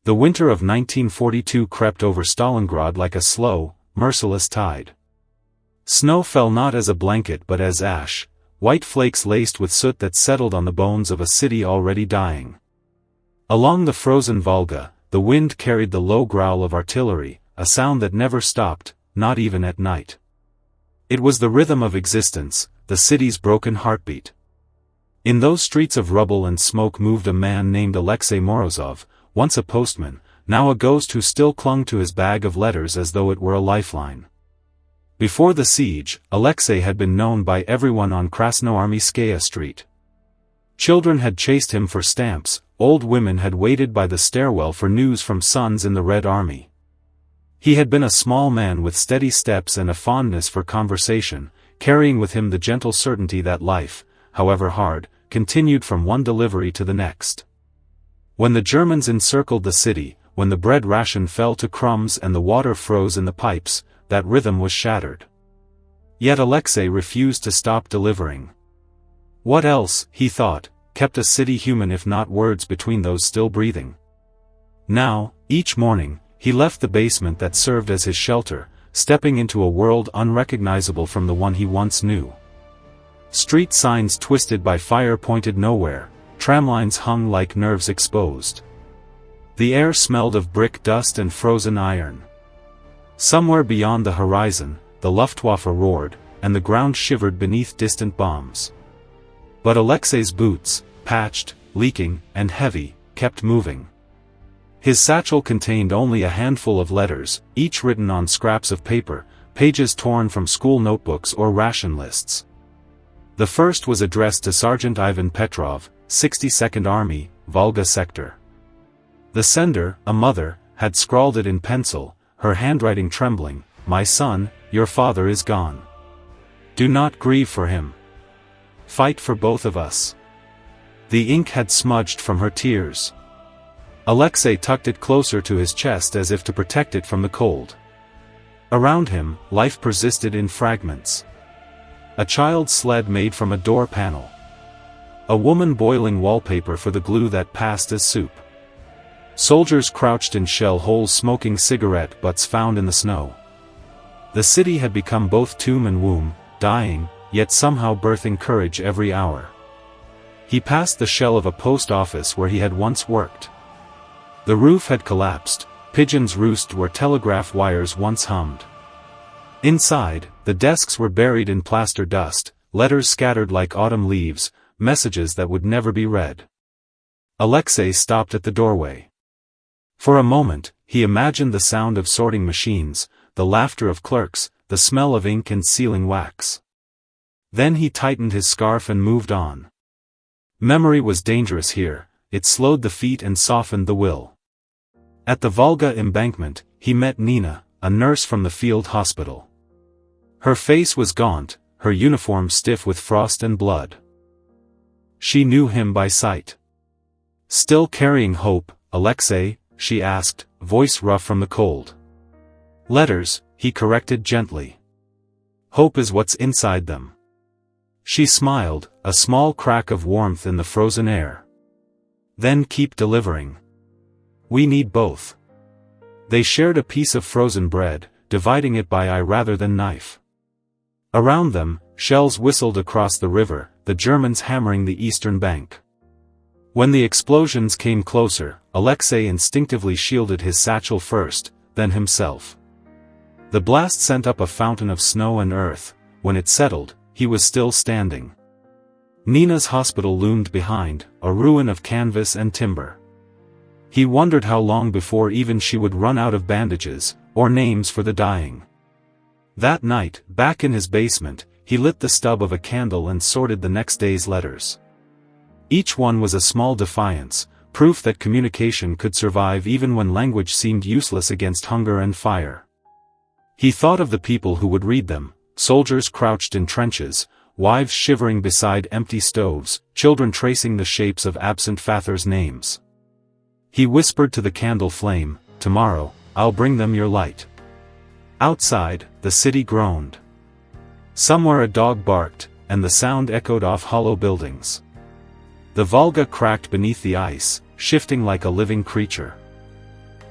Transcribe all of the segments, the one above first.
The winter of 1942 crept over Stalingrad like a slow, merciless tide. Snow fell not as a blanket but as ash, white flakes laced with soot that settled on the bones of a city already dying. Along the frozen Volga, the wind carried the low growl of artillery, a sound that never stopped, not even at night. It was the rhythm of existence, the city's broken heartbeat. In those streets of rubble and smoke moved a man named Alexei Morozov, once a postman, now a ghost who still clung to his bag of letters as though it were a lifeline. Before the siege, Alexei had been known by everyone on Krasnoarmeyskaya Street. Children had chased him for stamps, old women had waited by the stairwell for news from sons in the Red Army. He had been a small man with steady steps and a fondness for conversation, carrying with him the gentle certainty that life, however hard, continued from one delivery to the next. When the Germans encircled the city, when the bread ration fell to crumbs and the water froze in the pipes, that rhythm was shattered. Yet Alexei refused to stop delivering. What else, he thought, kept a city human if not words between those still breathing? Now, each morning, he left the basement that served as his shelter, stepping into a world unrecognizable from the one he once knew. Street signs twisted by fire pointed nowhere, tramlines hung like nerves exposed. The air smelled of brick dust and frozen iron. Somewhere beyond the horizon, the Luftwaffe roared, and the ground shivered beneath distant bombs. But Alexei's boots, patched, leaking, and heavy, kept moving. His satchel contained only a handful of letters, each written on scraps of paper, pages torn from school notebooks or ration lists. The first was addressed to Sergeant Ivan Petrov, 62nd Army, Volga Sector. The sender, a mother, had scrawled it in pencil, her handwriting trembling, "My son, your father is gone. Do not grieve for him. Fight for both of us." The ink had smudged from her tears. Alexei tucked it closer to his chest as if to protect it from the cold. Around him, life persisted in fragments. A child's sled made from a door panel. A woman boiling wallpaper for the glue that passed as soup. Soldiers crouched in shell holes smoking cigarette butts found in the snow. The city had become both tomb and womb, dying, yet somehow birthing courage every hour. He passed the shell of a post office where he had once worked. The roof had collapsed, pigeons roost where telegraph wires once hummed. Inside, the desks were buried in plaster dust, letters scattered like autumn leaves, messages that would never be read. Alexei stopped at the doorway. For a moment, he imagined the sound of sorting machines, the laughter of clerks, the smell of ink and sealing wax. Then he tightened his scarf and moved on. Memory was dangerous here, it slowed the feet and softened the will. At the Volga embankment, he met Nina, a nurse from the field hospital. Her face was gaunt, her uniform stiff with frost and blood. She knew him by sight. "Still carrying hope, Alexei?" she asked, voice rough from the cold. "Letters," he corrected gently. "Hope is what's inside them." She smiled, a small crack of warmth in the frozen air. "Then keep delivering. We need both." They shared a piece of frozen bread, dividing it by eye rather than knife. Around them, shells whistled across the river, the Germans hammering the eastern bank. When the explosions came closer, Alexei instinctively shielded his satchel first, then himself. The blast sent up a fountain of snow and earth. When it settled, he was still standing. Nina's hospital loomed behind, a ruin of canvas and timber. He wondered how long before even she would run out of bandages, or names for the dying. That night, back in his basement, he lit the stub of a candle and sorted the next day's letters. Each one was a small defiance, proof that communication could survive even when language seemed useless against hunger and fire. He thought of the people who would read them, soldiers crouched in trenches, wives shivering beside empty stoves, children tracing the shapes of absent fathers' names. He whispered to the candle flame, "Tomorrow, I'll bring them your light." Outside, the city groaned. Somewhere a dog barked, and the sound echoed off hollow buildings. The Volga cracked beneath the ice, shifting like a living creature.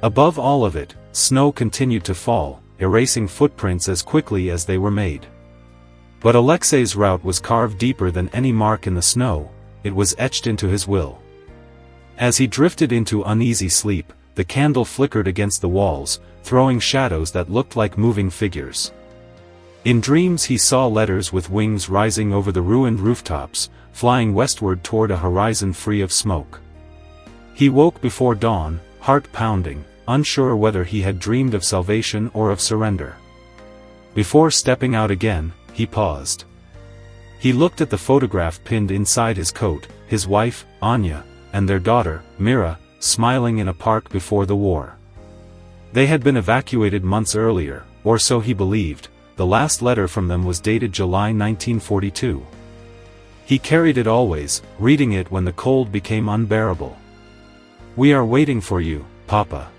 Above all of it, snow continued to fall, erasing footprints as quickly as they were made. But Alexei's route was carved deeper than any mark in the snow, it was etched into his will. As he drifted into uneasy sleep, the candle flickered against the walls, throwing shadows that looked like moving figures. In dreams he saw letters with wings rising over the ruined rooftops, flying westward toward a horizon free of smoke. He woke before dawn, heart pounding, unsure whether he had dreamed of salvation or of surrender. Before stepping out again, he paused. He looked at the photograph pinned inside his coat, his wife, Anya, and their daughter, Mira, smiling in a park before the war. They had been evacuated months earlier, or so he believed. The last letter from them was dated July 1942. He carried it always, reading it when the cold became unbearable. "We are waiting for you, Papa.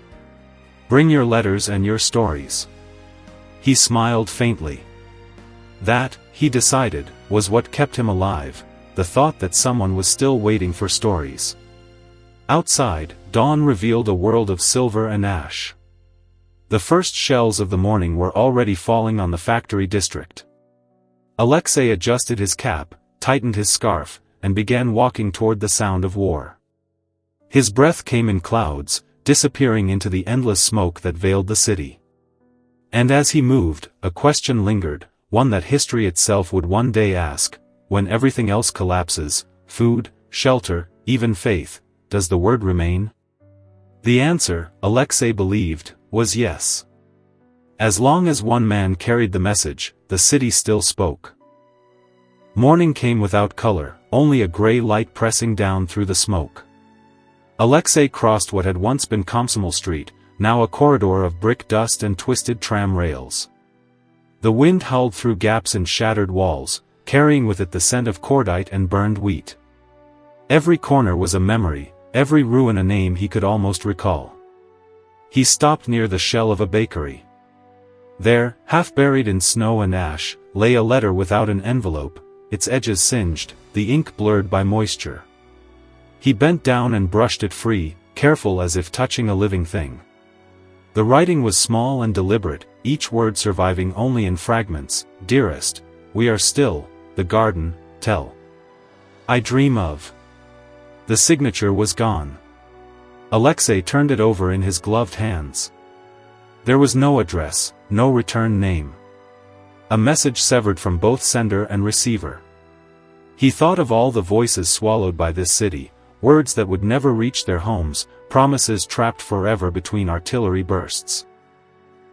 Bring your letters and your stories." He smiled faintly. That, he decided, was what kept him alive, the thought that someone was still waiting for stories. Outside, dawn revealed a world of silver and ash. The first shells of the morning were already falling on the factory district. Alexei adjusted his cap, tightened his scarf, and began walking toward the sound of war. His breath came in clouds, disappearing into the endless smoke that veiled the city. And as he moved, a question lingered, one that history itself would one day ask: when everything else collapses, food, shelter, even faith, does the word remain? The answer, Alexei believed, was yes. As long as one man carried the message, the city still spoke. Morning came without color, only a gray light pressing down through the smoke. Alexei crossed what had once been Komsomol Street, now a corridor of brick dust and twisted tram rails. The wind howled through gaps in shattered walls, carrying with it the scent of cordite and burned wheat. Every corner was a memory, every ruin a name he could almost recall. He stopped near the shell of a bakery. There, half buried in snow and ash, lay a letter without an envelope, its edges singed, the ink blurred by moisture. He bent down and brushed it free, careful as if touching a living thing. The writing was small and deliberate, each word surviving only in fragments. "Dearest, we are still, the garden, tell. I dream of." The signature was gone. Alexei turned it over in his gloved hands. There was no address, no return name. A message severed from both sender and receiver. He thought of all the voices swallowed by this city, words that would never reach their homes, promises trapped forever between artillery bursts.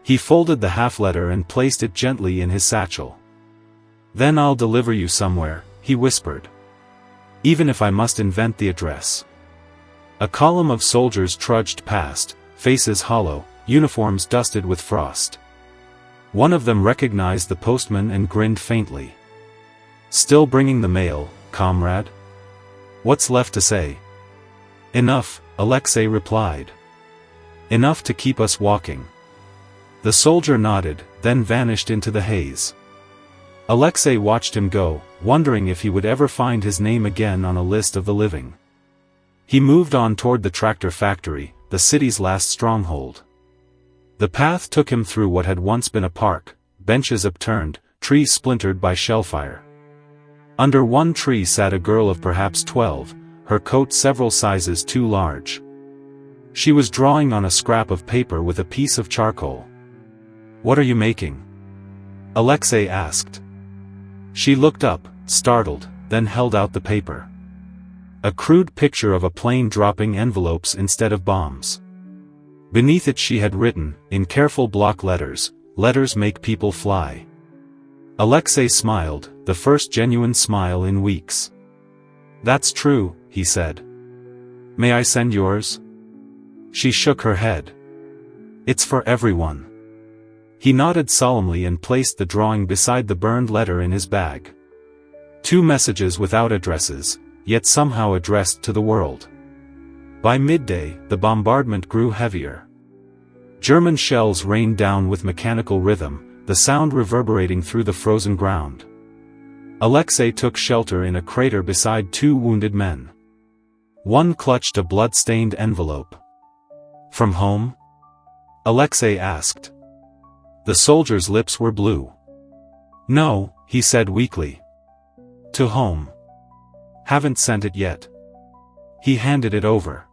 He folded the half-letter and placed it gently in his satchel. "Then I'll deliver you somewhere," he whispered. "Even if I must invent the address." A column of soldiers trudged past, faces hollow, uniforms dusted with frost. One of them recognized the postman and grinned faintly. "Still bringing the mail, comrade? What's left to say?" "Enough," Alexei replied. "Enough to keep us walking." The soldier nodded, then vanished into the haze. Alexei watched him go, wondering if he would ever find his name again on a list of the living. He moved on toward the tractor factory, the city's last stronghold. The path took him through what had once been a park, benches upturned, trees splintered by shellfire. Under one tree sat a girl of perhaps 12, her coat several sizes too large. She was drawing on a scrap of paper with a piece of charcoal. "What are you making?" Alexei asked. She looked up, startled, then held out the paper. A crude picture of a plane dropping envelopes instead of bombs. Beneath it she had written, in careful block letters, "Letters make people fly." Alexei smiled, the first genuine smile in weeks. "That's true," he said. "May I send yours?" She shook her head. "It's for everyone." He nodded solemnly and placed the drawing beside the burned letter in his bag. 2 messages without addresses, yet somehow addressed to the world. By midday, the bombardment grew heavier. German shells rained down with mechanical rhythm, the sound reverberating through the frozen ground. Alexei took shelter in a crater beside 2 wounded men. One clutched a blood-stained envelope. "From home?" Alexei asked. The soldier's lips were blue. No, he said weakly. To home. Haven't sent it yet. He handed it over.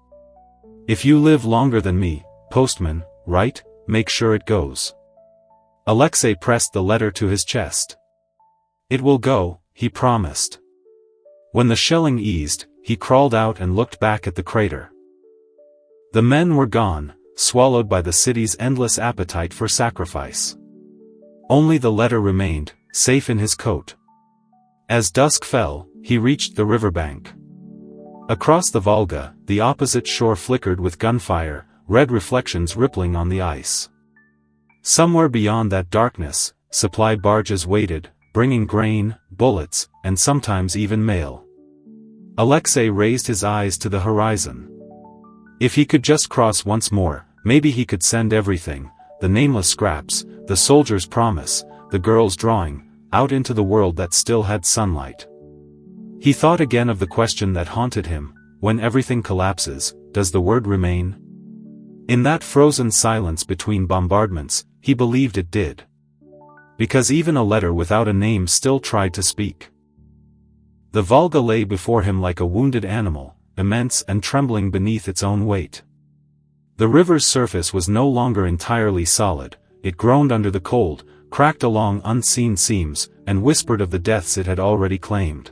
If you live longer than me, postman, right, make sure it goes. Alexei pressed the letter to his chest. It will go, he promised. When the shelling eased, he crawled out and looked back at the crater. The men were gone, swallowed by the city's endless appetite for sacrifice. Only the letter remained, safe in his coat. As dusk fell, he reached the riverbank. Across the Volga, the opposite shore flickered with gunfire, red reflections rippling on the ice. Somewhere beyond that darkness, supply barges waited, bringing grain, bullets, and sometimes even mail. Alexei raised his eyes to the horizon. If he could just cross once more, maybe he could send everything, the nameless scraps, the soldier's promise, the girl's drawing, out into the world that still had sunlight. He thought again of the question that haunted him: when everything collapses, does the word remain? In that frozen silence between bombardments, he believed it did. Because even a letter without a name still tried to speak. The Volga lay before him like a wounded animal, immense and trembling beneath its own weight. The river's surface was no longer entirely solid, it groaned under the cold, cracked along unseen seams, and whispered of the deaths it had already claimed.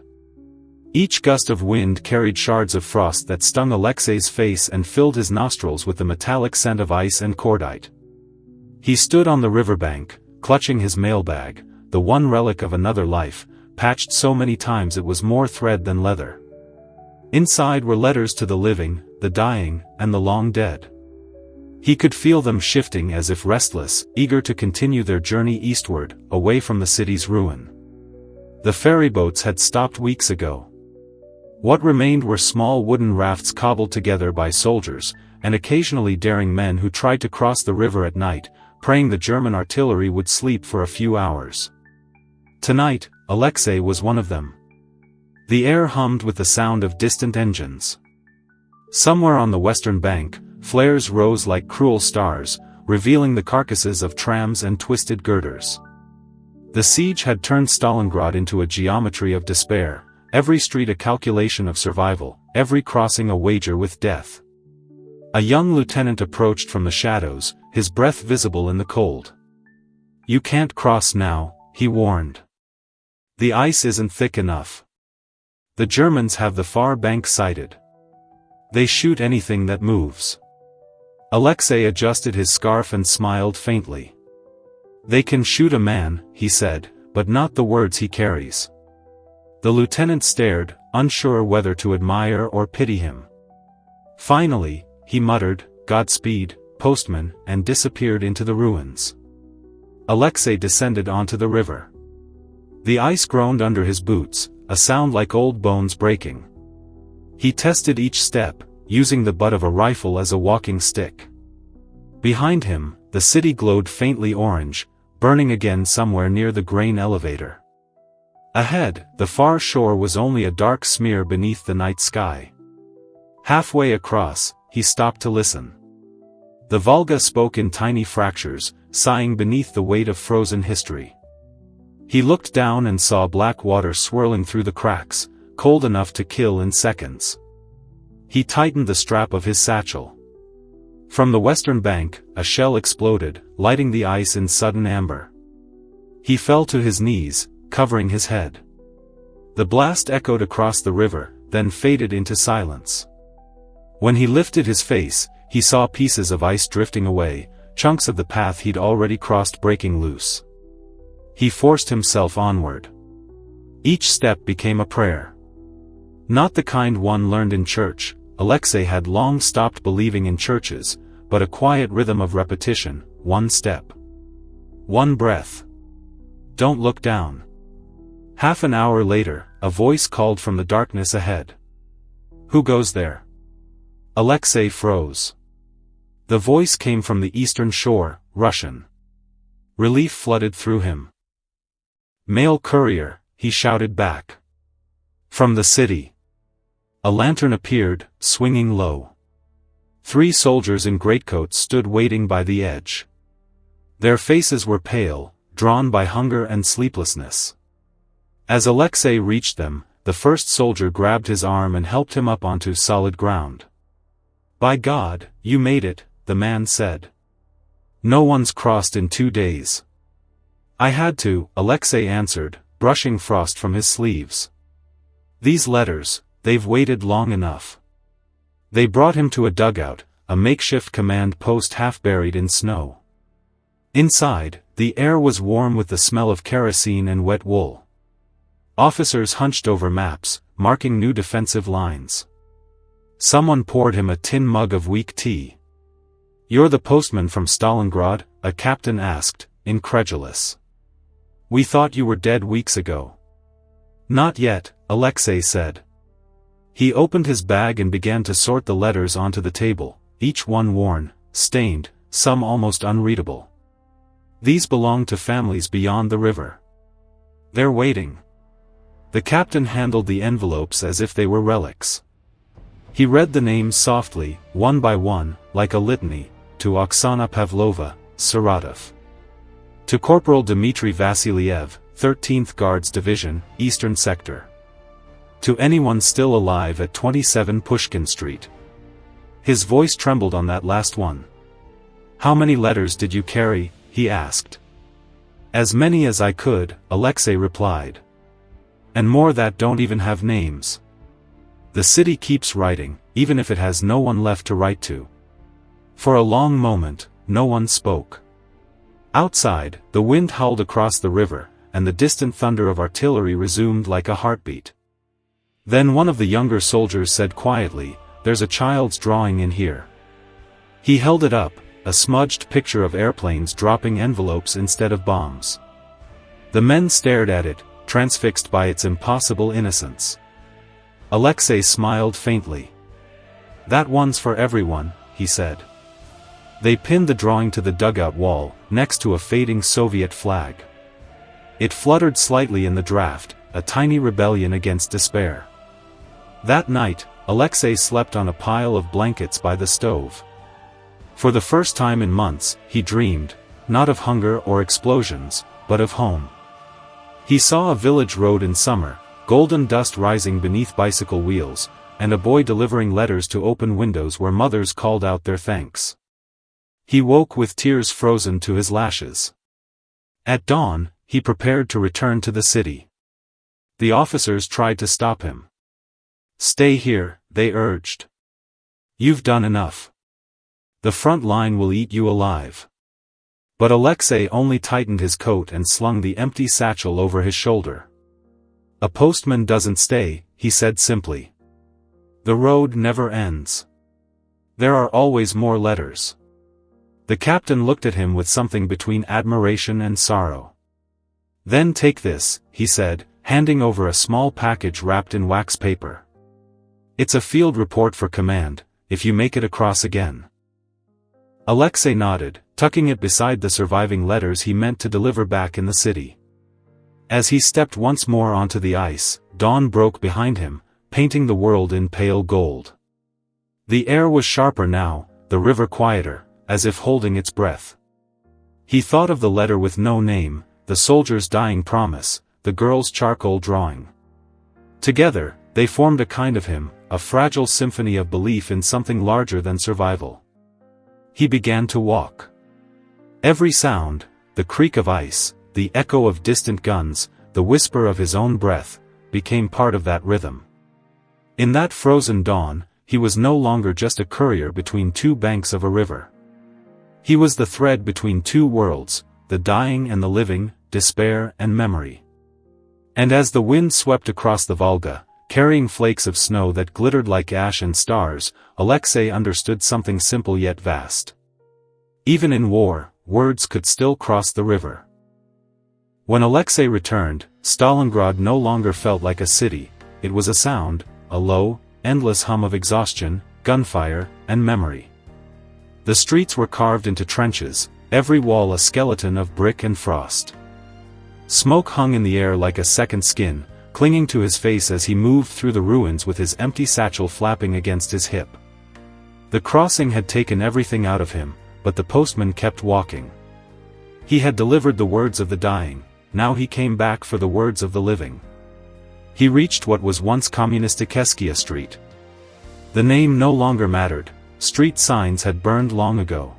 Each gust of wind carried shards of frost that stung Alexei's face and filled his nostrils with the metallic scent of ice and cordite. He stood on the riverbank, clutching his mailbag, the one relic of another life, patched so many times it was more thread than leather. Inside were letters to the living, the dying, and the long dead. He could feel them shifting as if restless, eager to continue their journey eastward, away from the city's ruin. The ferryboats had stopped weeks ago. What remained were small wooden rafts cobbled together by soldiers, and occasionally daring men who tried to cross the river at night, praying the German artillery would sleep for a few hours. Tonight, Alexei was one of them. The air hummed with the sound of distant engines. Somewhere on the western bank, flares rose like cruel stars, revealing the carcasses of trams and twisted girders. The siege had turned Stalingrad into a geometry of despair, every street a calculation of survival, every crossing a wager with death. A young lieutenant approached from the shadows, his breath visible in the cold. "You can't cross now," he warned. "The ice isn't thick enough. The Germans have the far bank sighted. They shoot anything that moves." Alexei adjusted his scarf and smiled faintly. "They can shoot a man," he said, "but not the words he carries." The lieutenant stared, unsure whether to admire or pity him. Finally, he muttered, "Godspeed, postman," and disappeared into the ruins. Alexei descended onto the river. The ice groaned under his boots, a sound like old bones breaking. He tested each step, using the butt of a rifle as a walking stick. Behind him, the city glowed faintly orange, burning again somewhere near the grain elevator. Ahead, the far shore was only a dark smear beneath the night sky. Halfway across, he stopped to listen. The Volga spoke in tiny fractures, sighing beneath the weight of frozen history. He looked down and saw black water swirling through the cracks, cold enough to kill in seconds. He tightened the strap of his satchel. From the western bank, a shell exploded, lighting the ice in sudden amber. He fell to his knees, covering his head. The blast echoed across the river, then faded into silence. When he lifted his face, he saw pieces of ice drifting away, chunks of the path he'd already crossed breaking loose. He forced himself onward. Each step became a prayer. Not the kind one learned in church. Alexei had long stopped believing in churches, but a quiet rhythm of repetition, one step. One breath. Don't look down. Half an hour later, a voice called from the darkness ahead. "Who goes there?" Alexei froze. The voice came from the eastern shore, Russian. Relief flooded through him. "Mail courier," he shouted back. "From the city." A lantern appeared, swinging low. 3 soldiers in greatcoats stood waiting by the edge. Their faces were pale, drawn by hunger and sleeplessness. As Alexei reached them, the first soldier grabbed his arm and helped him up onto solid ground. "By God, you made it," the man said. "No one's crossed in 2 days." "I had to," Alexei answered, brushing frost from his sleeves. "These letters, they've waited long enough." They brought him to a dugout, a makeshift command post half buried in snow. Inside, the air was warm with the smell of kerosene and wet wool. Officers hunched over maps, marking new defensive lines. Someone poured him a tin mug of weak tea. "You're the postman from Stalingrad?" a captain asked, incredulous. "We thought you were dead weeks ago." "Not yet," Alexei said. He opened his bag and began to sort the letters onto the table, each one worn, stained, some almost unreadable. "These belong to families beyond the river. They're waiting." The captain handled the envelopes as if they were relics. He read the names softly, one by one, like a litany, to Oksana Pavlova, Saratov. To Corporal Dmitry Vasiliev, 13th Guards Division, Eastern Sector. To anyone still alive at 27 Pushkin Street. His voice trembled on that last one. "How many letters did you carry?" he asked. "As many as I could," Alexei replied. "And more that don't even have names. The city keeps writing, even if it has no one left to write to." For a long moment, no one spoke. Outside, the wind howled across the river, and the distant thunder of artillery resumed like a heartbeat. Then one of the younger soldiers said quietly, "There's a child's drawing in here." He held it up, a smudged picture of airplanes dropping envelopes instead of bombs. The men stared at it, transfixed by its impossible innocence. Alexei smiled faintly. "That one's for everyone," he said. They pinned the drawing to the dugout wall, next to a fading Soviet flag. It fluttered slightly in the draft, a tiny rebellion against despair. That night, Alexei slept on a pile of blankets by the stove. For the first time in months, he dreamed, not of hunger or explosions, but of home. He saw a village road in summer, golden dust rising beneath bicycle wheels, and a boy delivering letters to open windows where mothers called out their thanks. He woke with tears frozen to his lashes. At dawn, he prepared to return to the city. The officers tried to stop him. "Stay here," they urged. "You've done enough. The front line will eat you alive." But Alexei only tightened his coat and slung the empty satchel over his shoulder. "A postman doesn't stay," he said simply. "The road never ends. There are always more letters." The captain looked at him with something between admiration and sorrow. "Then take this," he said, handing over a small package wrapped in wax paper. "It's a field report for command, if you make it across again." Alexei nodded, tucking it beside the surviving letters he meant to deliver back in the city. As he stepped once more onto the ice, dawn broke behind him, painting the world in pale gold. The air was sharper now, the river quieter, as if holding its breath. He thought of the letter with no name, the soldier's dying promise, the girl's charcoal drawing. Together, they formed a kind of hymn, a fragile symphony of belief in something larger than survival. He began to walk. Every sound, the creak of ice, the echo of distant guns, the whisper of his own breath, became part of that rhythm. In that frozen dawn, he was no longer just a courier between two banks of a river. He was the thread between two worlds, the dying and the living, despair and memory. And as the wind swept across the Volga, carrying flakes of snow that glittered like ash and stars, Alexei understood something simple yet vast. Even in war, words could still cross the river. When Alexei returned, Stalingrad no longer felt like a city, it was a sound, a low, endless hum of exhaustion, gunfire, and memory. The streets were carved into trenches, every wall a skeleton of brick and frost. Smoke hung in the air like a second skin, clinging to his face as he moved through the ruins with his empty satchel flapping against his hip. The crossing had taken everything out of him, but the postman kept walking. He had delivered the words of the dying, now he came back for the words of the living. He reached what was once Kommunistikeskia Street. The name no longer mattered, street signs had burned long ago.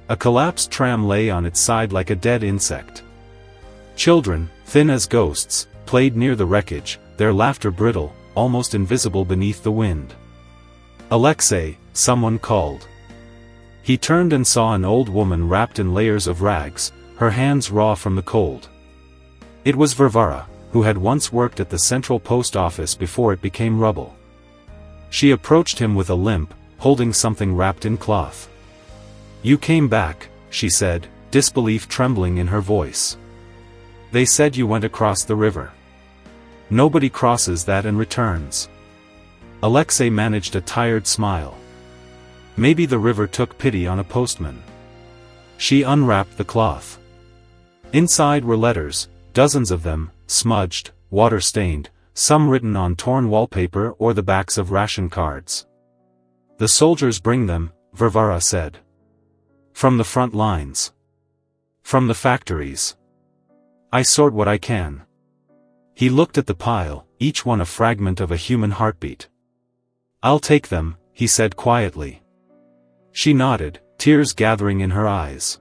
A collapsed tram lay on its side like a dead insect. Children, thin as ghosts, played near the wreckage, their laughter brittle, almost invisible beneath the wind. "Alexei," someone called. He turned and saw an old woman wrapped in layers of rags, her hands raw from the cold. It was Varvara, who had once worked at the central post office before it became rubble. She approached him with a limp, holding something wrapped in cloth. "You came back," she said, disbelief trembling in her voice. "They said you went across the river. Nobody crosses that and returns." Alexei managed a tired smile. Maybe the river took pity on a postman. She unwrapped the cloth. Inside were letters, dozens of them, smudged, water-stained, some written on torn wallpaper or the backs of ration cards. "The soldiers bring them," Varvara said. "From the front lines. From the factories. I sort what I can." He looked at the pile, each one a fragment of a human heartbeat. "I'll take them," he said quietly. She nodded, tears gathering in her eyes.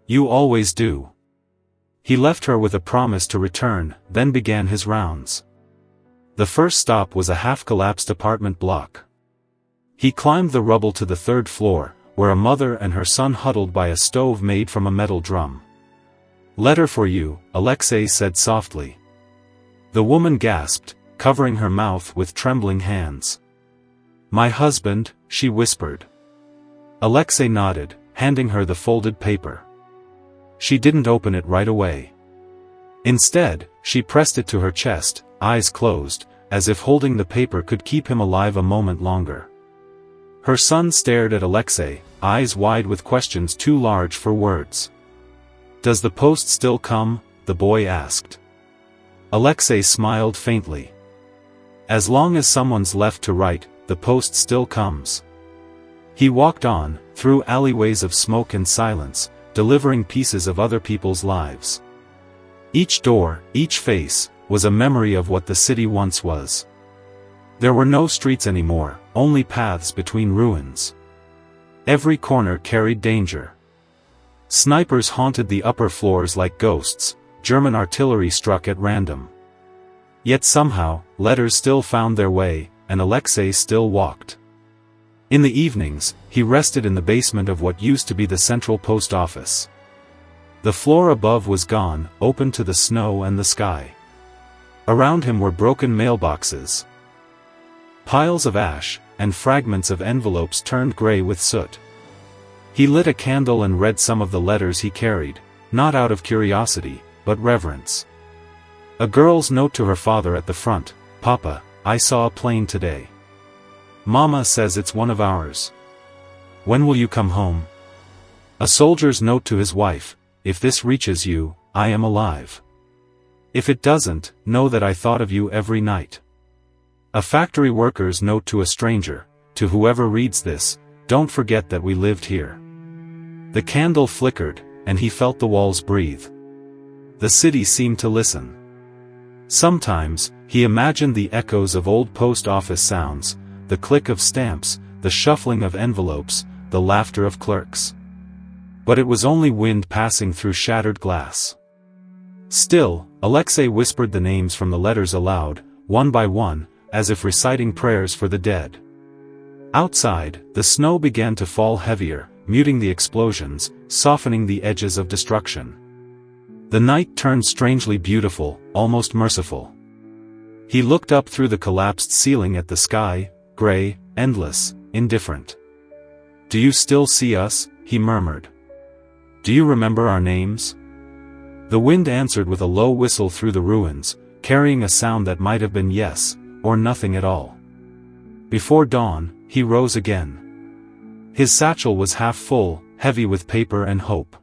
"You always do." He left her with a promise to return, then began his rounds. The first stop was a half-collapsed apartment block. He climbed the rubble to the third floor, where a mother and her son huddled by a stove made from a metal drum. "Letter for you," Alexei said softly. The woman gasped, covering her mouth with trembling hands. "My husband," she whispered. Alexei nodded, handing her the folded paper. She didn't open it right away. Instead, she pressed it to her chest, eyes closed, as if holding the paper could keep him alive a moment longer. Her son stared at Alexei, eyes wide with questions too large for words. "Does the post still come?" the boy asked. Alexei smiled faintly. "As long as someone's left to write, the post still comes." He walked on, through alleyways of smoke and silence, delivering pieces of other people's lives. Each door, each face, was a memory of what the city once was. There were no streets anymore, only paths between ruins. Every corner carried danger. Snipers haunted the upper floors like ghosts, German artillery struck at random. Yet somehow, letters still found their way, and Alexei still walked. In the evenings, he rested in the basement of what used to be the central post office. The floor above was gone, open to the snow and the sky. Around him were broken mailboxes, piles of ash, and fragments of envelopes turned gray with soot. He lit a candle and read some of the letters he carried, not out of curiosity, but reverence. A girl's note to her father at the front: "Papa, I saw a plane today. Mama says it's one of ours. When will you come home?" A soldier's note to his wife: "If this reaches you, I am alive. If it doesn't, know that I thought of you every night." A factory worker's note to a stranger: "To whoever reads this, don't forget that we lived here." The candle flickered, and he felt the walls breathe. The city seemed to listen. Sometimes, he imagined the echoes of old post office sounds, the click of stamps, the shuffling of envelopes, the laughter of clerks. But it was only wind passing through shattered glass. Still, Alexei whispered the names from the letters aloud, one by one, as if reciting prayers for the dead. Outside, the snow began to fall heavier, muting the explosions, softening the edges of destruction. The night turned strangely beautiful, almost merciful. He looked up through the collapsed ceiling at the sky, gray, endless, indifferent. "Do you still see us?" he murmured. "Do you remember our names?" The wind answered with a low whistle through the ruins, carrying a sound that might have been yes, or nothing at all. Before dawn, he rose again. His satchel was half full, heavy with paper and hope.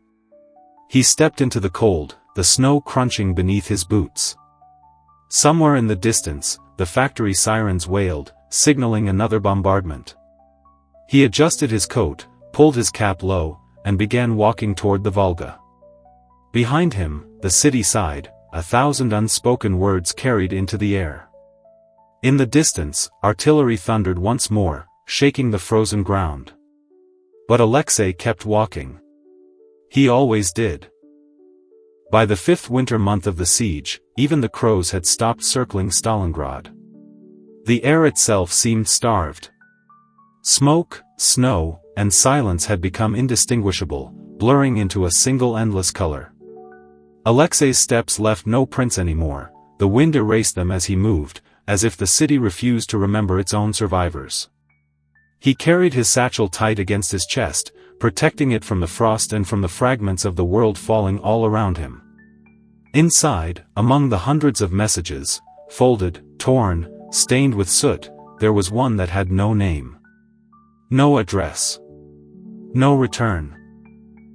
He stepped into the cold, the snow crunching beneath his boots. Somewhere in the distance, the factory sirens wailed, signaling another bombardment. He adjusted his coat, pulled his cap low, and began walking toward the Volga. Behind him, the city sighed, 1,000 unspoken words carried into the air. In the distance, artillery thundered once more, shaking the frozen ground. But Alexei kept walking. He always did. By the 5th winter month of the siege, even the crows had stopped circling Stalingrad. The air itself seemed starved. Smoke, snow, and silence had become indistinguishable, blurring into a single endless color. Alexei's steps left no prints anymore, the wind erased them as he moved, as if the city refused to remember its own survivors. He carried his satchel tight against his chest, protecting it from the frost and from the fragments of the world falling all around him. Inside, among the hundreds of messages, folded, torn, stained with soot, there was one that had no name. No address. No return.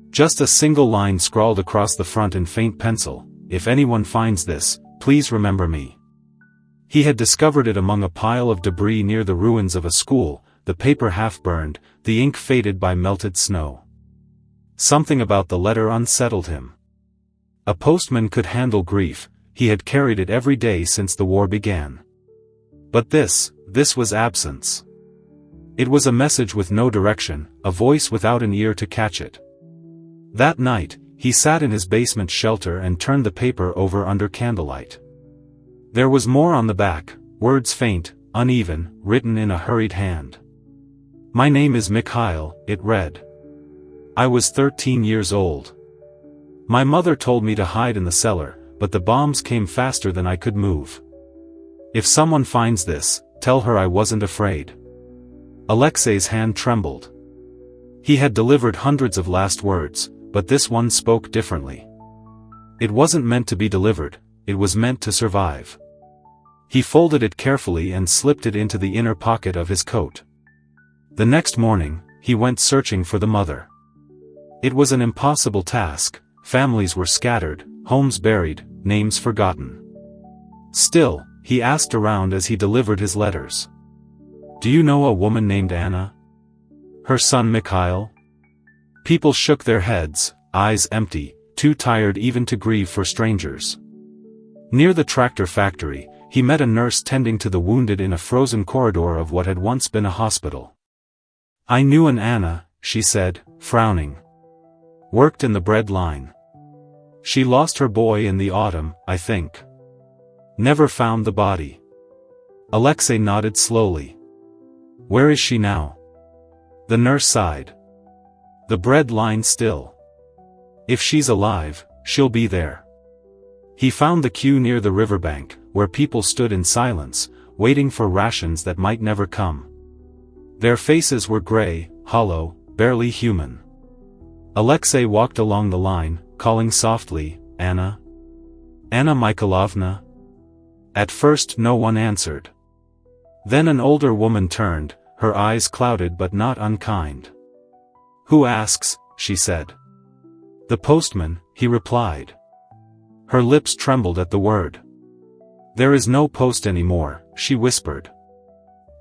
Just a single line scrawled across the front in faint pencil, "If anyone finds this, please remember me." He had discovered it among a pile of debris near the ruins of a school, the paper half-burned, the ink faded by melted snow. Something about the letter unsettled him. A postman could handle grief, he had carried it every day since the war began. But this was absence. It was a message with no direction, a voice without an ear to catch it. That night, he sat in his basement shelter and turned the paper over under candlelight. There was more on the back, words faint, uneven, written in a hurried hand. "My name is Mikhail," it read. "I was 13 years old. My mother told me to hide in the cellar, but the bombs came faster than I could move. If someone finds this, tell her I wasn't afraid." Alexei's hand trembled. He had delivered hundreds of last words, but this one spoke differently. It wasn't meant to be delivered, it was meant to survive. He folded it carefully and slipped it into the inner pocket of his coat. The next morning, he went searching for the mother. It was an impossible task, families were scattered, homes buried, names forgotten. Still, he asked around as he delivered his letters. "Do you know a woman named Anna? Her son Mikhail?" People shook their heads, eyes empty, too tired even to grieve for strangers. Near the tractor factory, he met a nurse tending to the wounded in a frozen corridor of what had once been a hospital. "I knew an Anna," she said, frowning. "Worked in the bread line. She lost her boy in the autumn, I think. Never found the body." Alexei nodded slowly. "Where is she now?" The nurse sighed. "The bread line still. If she's alive, she'll be there." He found the queue near the riverbank, where people stood in silence, waiting for rations that might never come. Their faces were gray, hollow, barely human. Alexei walked along the line, calling softly, "Anna? Anna Mikhailovna?" At first no one answered. Then an older woman turned, her eyes clouded but not unkind. "Who asks?" she said. "The postman," he replied. Her lips trembled at the word. "There is no post anymore," she whispered.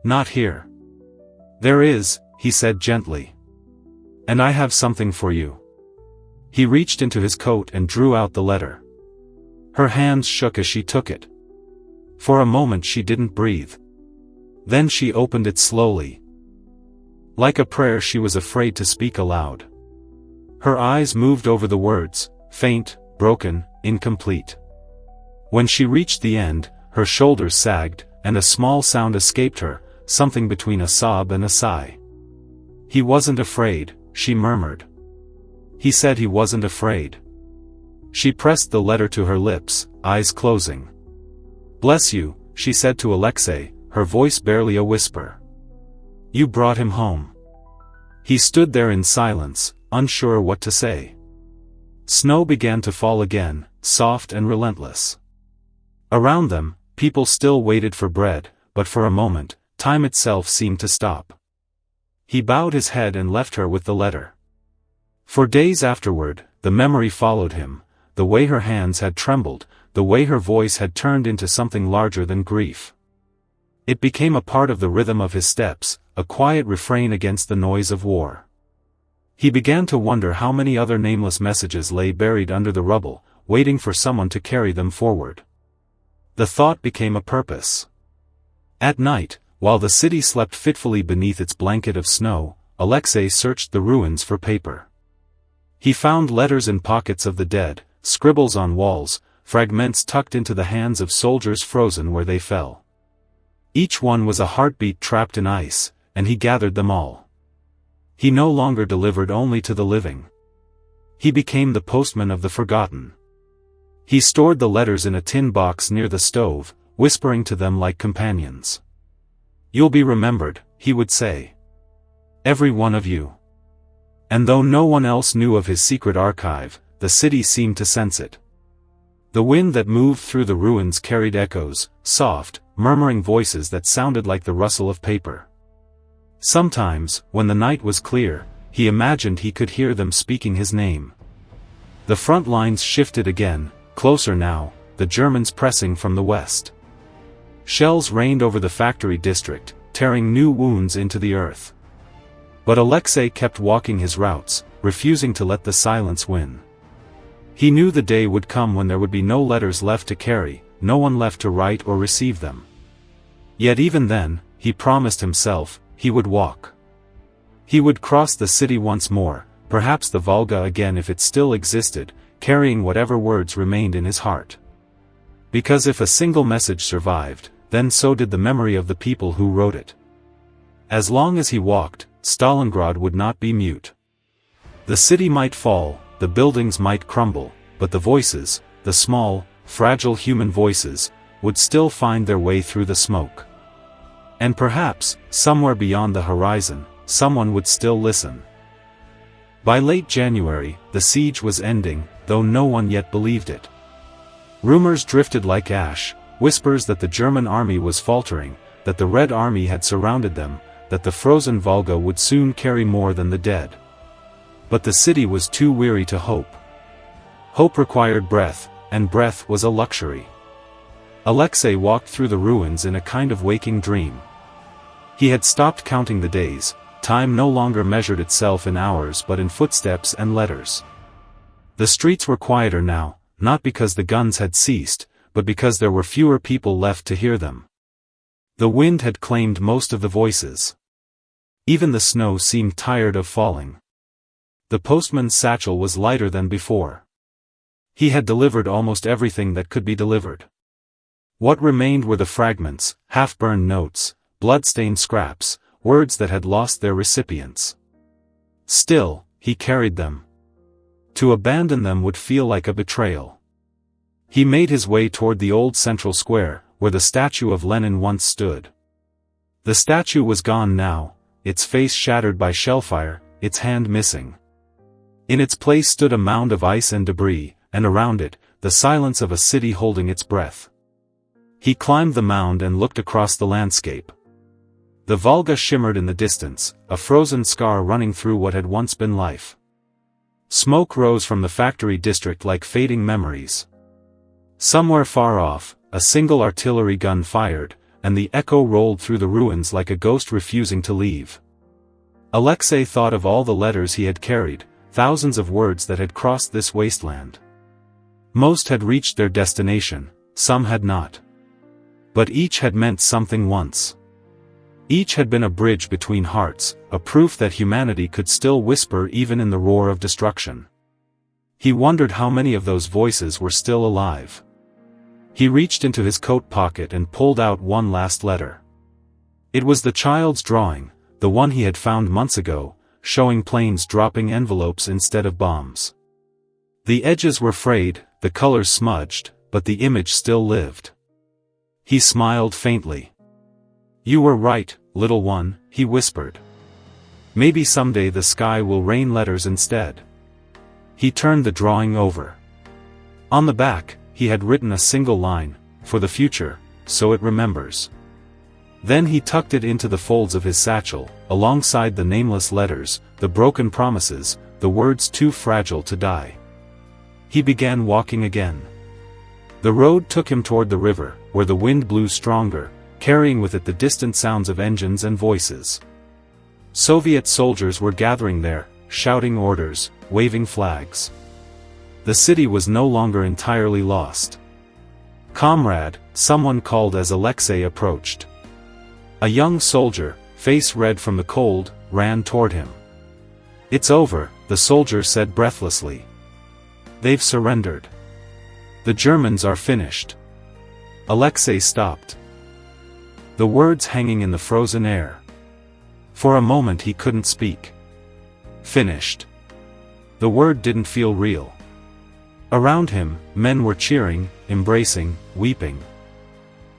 "Not here." "There is," he said gently. "And I have something for you." He reached into his coat and drew out the letter. Her hands shook as she took it. For a moment she didn't breathe. Then she opened it slowly. Like a prayer she was afraid to speak aloud. Her eyes moved over the words, faint, broken, incomplete. When she reached the end, her shoulders sagged, and a small sound escaped her, something between a sob and a sigh. "He wasn't afraid," she murmured. "He said he wasn't afraid." She pressed the letter to her lips, eyes closing. "Bless you," she said to Alexei, her voice barely a whisper. "You brought him home." He stood there in silence, unsure what to say. Snow began to fall again, soft and relentless. Around them, people still waited for bread, but for a moment, time itself seemed to stop. He bowed his head and left her with the letter. For days afterward, the memory followed him, the way her hands had trembled, the way her voice had turned into something larger than grief. It became a part of the rhythm of his steps, a quiet refrain against the noise of war. He began to wonder how many other nameless messages lay buried under the rubble, waiting for someone to carry them forward. The thought became a purpose. At night, while the city slept fitfully beneath its blanket of snow, Alexei searched the ruins for paper. He found letters in pockets of the dead, scribbles on walls, fragments tucked into the hands of soldiers frozen where they fell. Each one was a heartbeat trapped in ice, and he gathered them all. He no longer delivered only to the living. He became the postman of the forgotten. He stored the letters in a tin box near the stove, whispering to them like companions. "You'll be remembered," he would say. "Every one of you." And though no one else knew of his secret archive, the city seemed to sense it. The wind that moved through the ruins carried echoes, soft, murmuring voices that sounded like the rustle of paper. Sometimes, when the night was clear, he imagined he could hear them speaking his name. The front lines shifted again, closer now, the Germans pressing from the west. Shells rained over the factory district, tearing new wounds into the earth. But Alexei kept walking his routes, refusing to let the silence win. He knew the day would come when there would be no letters left to carry, no one left to write or receive them. Yet even then, he promised himself, he would walk. He would cross the city once more, perhaps the Volga again if it still existed, carrying whatever words remained in his heart. Because if a single message survived, then so did the memory of the people who wrote it. As long as he walked, Stalingrad would not be mute. The city might fall, the buildings might crumble, but the voices, the small, fragile human voices, would still find their way through the smoke. And perhaps, somewhere beyond the horizon, someone would still listen. By late January, the siege was ending, though no one yet believed it. Rumors drifted like ash, whispers that the German army was faltering, that the Red Army had surrounded them, that the frozen Volga would soon carry more than the dead. But the city was too weary to hope. Hope required breath, and breath was a luxury. Alexei walked through the ruins in a kind of waking dream. He had stopped counting the days, time no longer measured itself in hours but in footsteps and letters. The streets were quieter now, not because the guns had ceased, but because there were fewer people left to hear them. The wind had claimed most of the voices. Even the snow seemed tired of falling. The postman's satchel was lighter than before. He had delivered almost everything that could be delivered. What remained were the fragments, half-burned notes, blood-stained scraps, words that had lost their recipients. Still, he carried them. To abandon them would feel like a betrayal. He made his way toward the old central square, where the statue of Lenin once stood. The statue was gone now, its face shattered by shellfire, its hand missing. In its place stood a mound of ice and debris, and around it, the silence of a city holding its breath. He climbed the mound and looked across the landscape. The Volga shimmered in the distance, a frozen scar running through what had once been life. Smoke rose from the factory district like fading memories. Somewhere far off, a single artillery gun fired, and the echo rolled through the ruins like a ghost refusing to leave. Alexei thought of all the letters he had carried, thousands of words that had crossed this wasteland. Most had reached their destination, some had not. But each had meant something once. Each had been a bridge between hearts, a proof that humanity could still whisper even in the roar of destruction. He wondered how many of those voices were still alive. He reached into his coat pocket and pulled out one last letter. It was the child's drawing, the one he had found months ago, showing planes dropping envelopes instead of bombs. The edges were frayed, the colors smudged, but the image still lived. He smiled faintly. "You were right, little one," he whispered. "Maybe someday the sky will rain letters instead." He turned the drawing over. On the back, he had written a single line, "For the future, so it remembers." Then he tucked it into the folds of his satchel, alongside the nameless letters, the broken promises, the words too fragile to die. He began walking again. The road took him toward the river, where the wind blew stronger, carrying with it the distant sounds of engines and voices. Soviet soldiers were gathering there, shouting orders, waving flags. The city was no longer entirely lost. "Comrade," someone called as Alexei approached. A young soldier, face red from the cold, ran toward him. "It's over," the soldier said breathlessly. "They've surrendered. The Germans are finished." Alexei stopped, the words hanging in the frozen air. For a moment he couldn't speak. Finished. The word didn't feel real. Around him, men were cheering, embracing, weeping.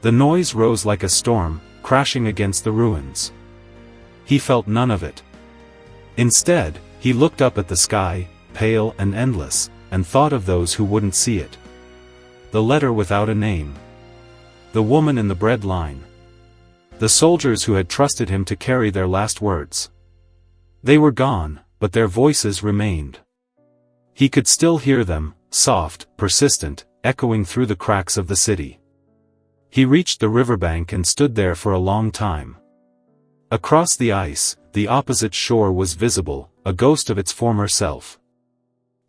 The noise rose like a storm, crashing against the ruins. He felt none of it. Instead, he looked up at the sky, pale and endless, and thought of those who wouldn't see it. The letter without a name. The woman in the bread line. The soldiers who had trusted him to carry their last words. They were gone, but their voices remained. He could still hear them, soft, persistent, echoing through the cracks of the city. He reached the riverbank and stood there for a long time. Across the ice, the opposite shore was visible, a ghost of its former self.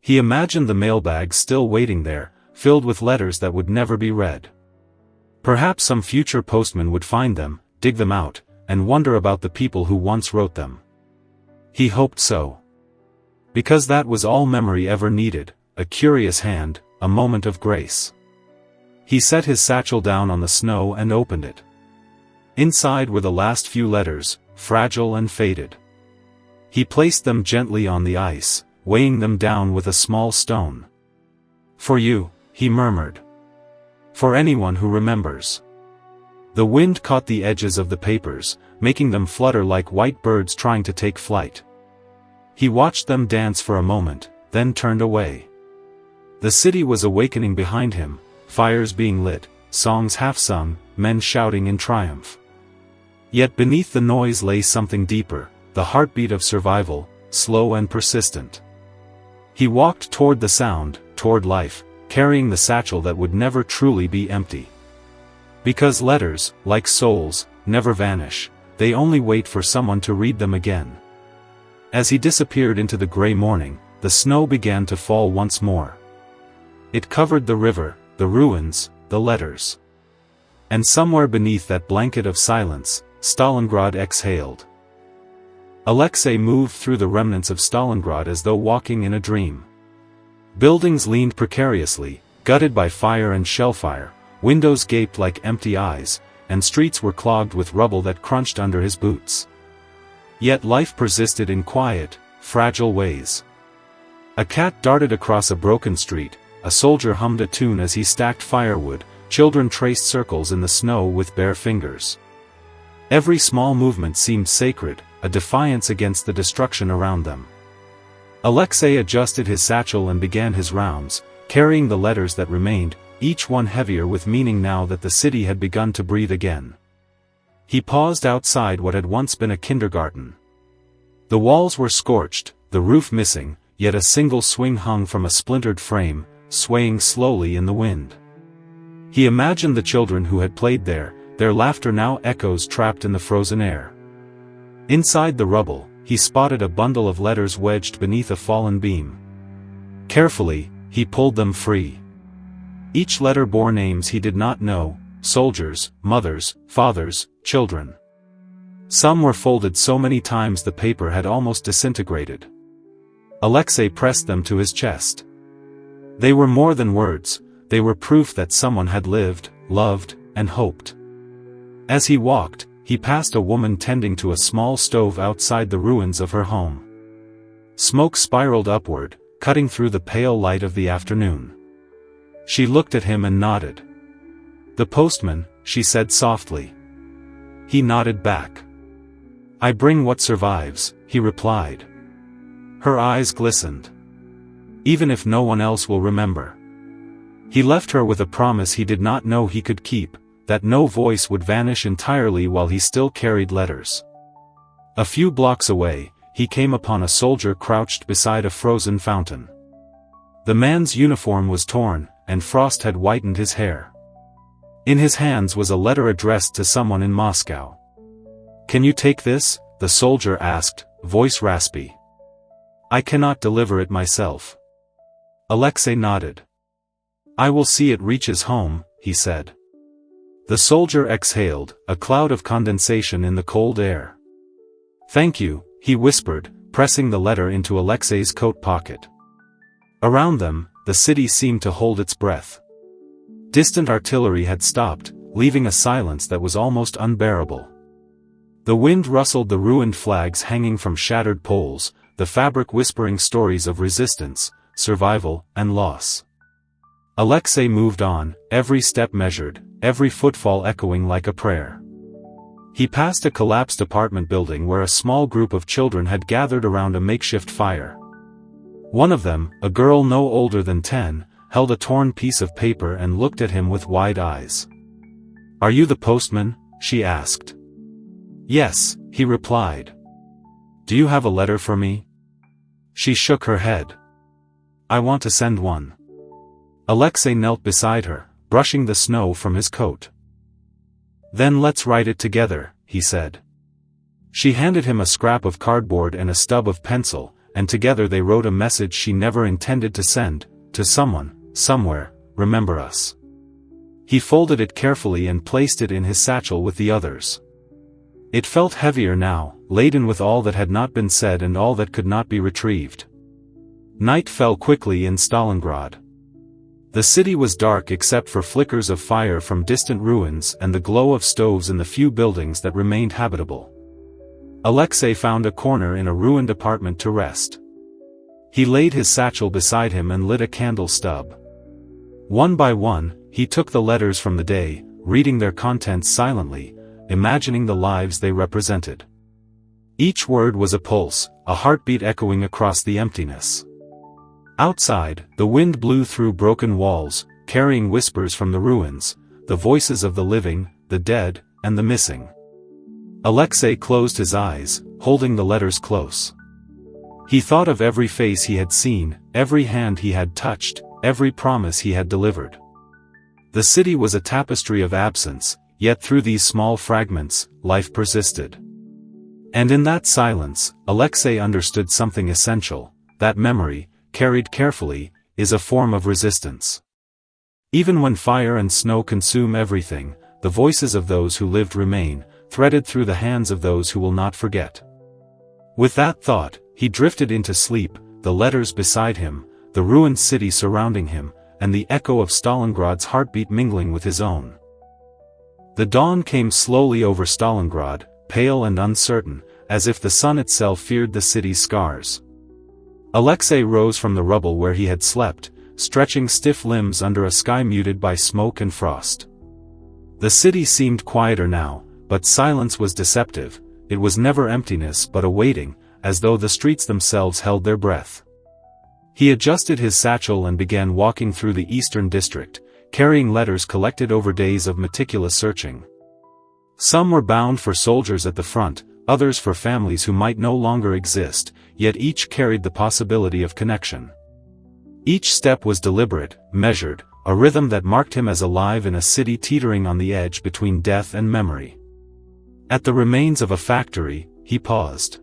He imagined the mailbag still waiting there, filled with letters that would never be read. Perhaps some future postman would find them, dig them out, and wonder about the people who once wrote them. He hoped so. Because that was all memory ever needed, a curious hand, a moment of grace. He set his satchel down on the snow and opened it. Inside were the last few letters, fragile and faded. He placed them gently on the ice, weighing them down with a small stone. "For you," he murmured. "For anyone who remembers." The wind caught the edges of the papers, making them flutter like white birds trying to take flight. He watched them dance for a moment, then turned away. The city was awakening behind him, fires being lit, songs half-sung, men shouting in triumph. Yet beneath the noise lay something deeper, the heartbeat of survival, slow and persistent. He walked toward the sound, toward life, carrying the satchel that would never truly be empty. Because letters, like souls, never vanish, they only wait for someone to read them again. As he disappeared into the gray morning, the snow began to fall once more. It covered the river, the ruins, the letters. And somewhere beneath that blanket of silence, Stalingrad exhaled. Alexei moved through the remnants of Stalingrad as though walking in a dream. Buildings leaned precariously, gutted by fire and shellfire, windows gaped like empty eyes, and streets were clogged with rubble that crunched under his boots. Yet life persisted in quiet, fragile ways. A cat darted across a broken street, a soldier hummed a tune as he stacked firewood, children traced circles in the snow with bare fingers. Every small movement seemed sacred, a defiance against the destruction around them. Alexei adjusted his satchel and began his rounds, carrying the letters that remained, each one heavier with meaning now that the city had begun to breathe again. He paused outside what had once been a kindergarten. The walls were scorched, the roof missing, yet a single swing hung from a splintered frame, swaying slowly in the wind. He imagined the children who had played there, their laughter now echoes trapped in the frozen air. Inside the rubble, he spotted a bundle of letters wedged beneath a fallen beam. Carefully, he pulled them free. Each letter bore names he did not know, soldiers, mothers, fathers, children. Some were folded so many times the paper had almost disintegrated. Alexei pressed them to his chest. They were more than words, they were proof that someone had lived, loved, and hoped. As he walked, he passed a woman tending to a small stove outside the ruins of her home. Smoke spiraled upward, cutting through the pale light of the afternoon. She looked at him and nodded. "The postman," she said softly. He nodded back. "I bring what survives," he replied. Her eyes glistened. "Even if no one else will remember." He left her with a promise he did not know he could keep, that no voice would vanish entirely while he still carried letters. A few blocks away, he came upon a soldier crouched beside a frozen fountain. The man's uniform was torn, and frost had whitened his hair. In his hands was a letter addressed to someone in Moscow. "Can you take this?" the soldier asked, voice raspy. "I cannot deliver it myself." Alexei nodded. "I will see it reaches home," he said. The soldier exhaled, a cloud of condensation in the cold air. "Thank you," he whispered, pressing the letter into Alexei's coat pocket. Around them, the city seemed to hold its breath. Distant artillery had stopped, leaving a silence that was almost unbearable. The wind rustled the ruined flags hanging from shattered poles, the fabric whispering stories of resistance, survival, and loss. Alexei moved on, every step measured, every footfall echoing like a prayer. He passed a collapsed apartment building where a small group of children had gathered around a makeshift fire. One of them, a girl no older than 10, held a torn piece of paper and looked at him with wide eyes. "Are you the postman?" she asked. "Yes," he replied. "Do you have a letter for me?" She shook her head. "I want to send one." Alexei knelt beside her, brushing the snow from his coat. "Then let's write it together," he said. She handed him a scrap of cardboard and a stub of pencil, and together they wrote a message she never intended to send, to someone, somewhere, "Remember us." He folded it carefully and placed it in his satchel with the others. It felt heavier now, laden with all that had not been said and all that could not be retrieved. Night fell quickly in Stalingrad. The city was dark except for flickers of fire from distant ruins and the glow of stoves in the few buildings that remained habitable. Alexei found a corner in a ruined apartment to rest. He laid his satchel beside him and lit a candle stub. One by one, he took the letters from the day, reading their contents silently, imagining the lives they represented. Each word was a pulse, a heartbeat echoing across the emptiness. Outside, the wind blew through broken walls, carrying whispers from the ruins, the voices of the living, the dead, and the missing. Alexei closed his eyes, holding the letters close. He thought of every face he had seen, every hand he had touched, every promise he had delivered. The city was a tapestry of absence, yet through these small fragments, life persisted. And in that silence, Alexei understood something essential, that memory, carried carefully, is a form of resistance. Even when fire and snow consume everything, the voices of those who lived remain, threaded through the hands of those who will not forget. With that thought, he drifted into sleep, the letters beside him, the ruined city surrounding him, and the echo of Stalingrad's heartbeat mingling with his own. The dawn came slowly over Stalingrad, pale and uncertain, as if the sun itself feared the city's scars. Alexei rose from the rubble where he had slept, stretching stiff limbs under a sky muted by smoke and frost. The city seemed quieter now, but silence was deceptive. It was never emptiness but a waiting, as though the streets themselves held their breath. He adjusted his satchel and began walking through the eastern district, carrying letters collected over days of meticulous searching. Some were bound for soldiers at the front, others for families who might no longer exist, yet each carried the possibility of connection. Each step was deliberate, measured, a rhythm that marked him as alive in a city teetering on the edge between death and memory. At the remains of a factory, he paused.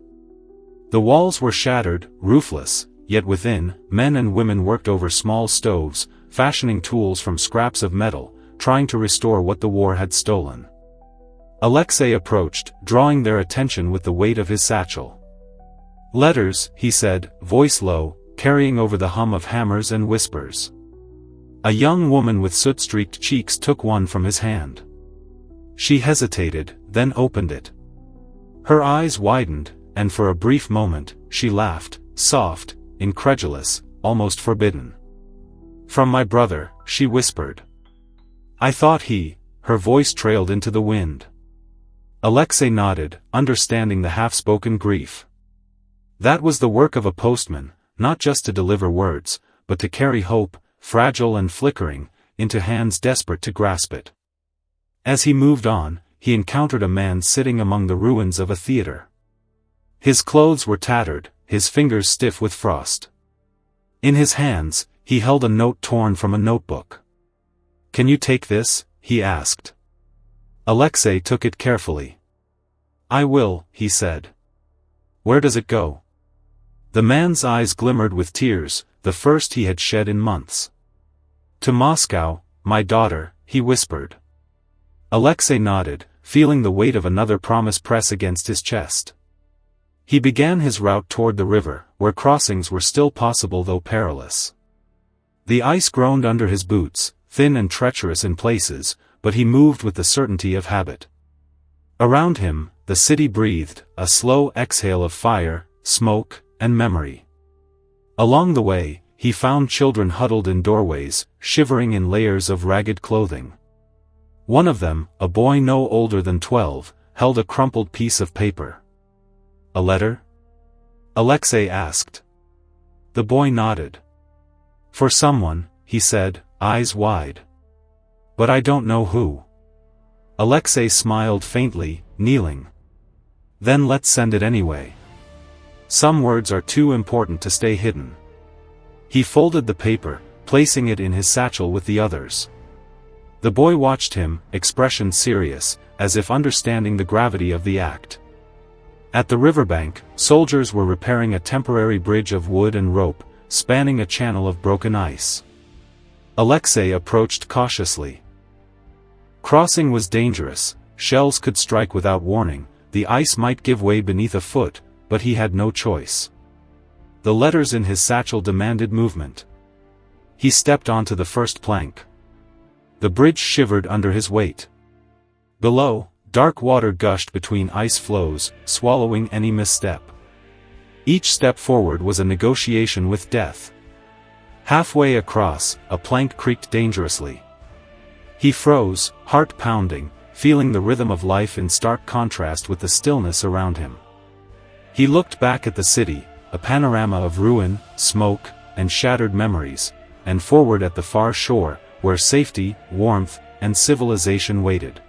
The walls were shattered, roofless, yet within, men and women worked over small stoves, fashioning tools from scraps of metal, trying to restore what the war had stolen. Alexei approached, drawing their attention with the weight of his satchel. "Letters," he said, voice low, carrying over the hum of hammers and whispers. A young woman with soot-streaked cheeks took one from his hand. She hesitated, then opened it. Her eyes widened, and for a brief moment, she laughed, soft, incredulous, almost forbidden. "From my brother," she whispered. "I thought he..." Her voice trailed into the wind. Alexei nodded, understanding the half-spoken grief. That was the work of a postman, not just to deliver words, but to carry hope, fragile and flickering, into hands desperate to grasp it. As he moved on, he encountered a man sitting among the ruins of a theater. His clothes were tattered, his fingers stiff with frost. In his hands, he held a note torn from a notebook. "Can you take this?" he asked. Alexei took it carefully. "I will," he said. "Where does it go?" The man's eyes glimmered with tears, the first he had shed in months. "To Moscow, my daughter," he whispered. Alexei nodded, feeling the weight of another promise press against his chest. He began his route toward the river, where crossings were still possible though perilous. The ice groaned under his boots, thin and treacherous in places, but he moved with the certainty of habit. Around him, the city breathed, a slow exhale of fire, smoke, and memory. Along the way, he found children huddled in doorways, shivering in layers of ragged clothing. One of them, a boy no older than 12, held a crumpled piece of paper. "A letter?" Alexei asked. The boy nodded. "For someone," he said, eyes wide. "But I don't know who." Alexei smiled faintly, kneeling. "Then let's send it anyway. Some words are too important to stay hidden." He folded the paper, placing it in his satchel with the others. The boy watched him, expression serious, as if understanding the gravity of the act. At the riverbank, soldiers were repairing a temporary bridge of wood and rope, spanning a channel of broken ice. Alexei approached cautiously. Crossing was dangerous, shells could strike without warning, the ice might give way beneath a foot, but he had no choice. The letters in his satchel demanded movement. He stepped onto the first plank. The bridge shivered under his weight. Below, dark water gushed between ice floes, swallowing any misstep. Each step forward was a negotiation with death. Halfway across, a plank creaked dangerously. He froze, heart pounding, feeling the rhythm of life in stark contrast with the stillness around him. He looked back at the city, a panorama of ruin, smoke, and shattered memories, and forward at the far shore, where safety, warmth, and civilization waited.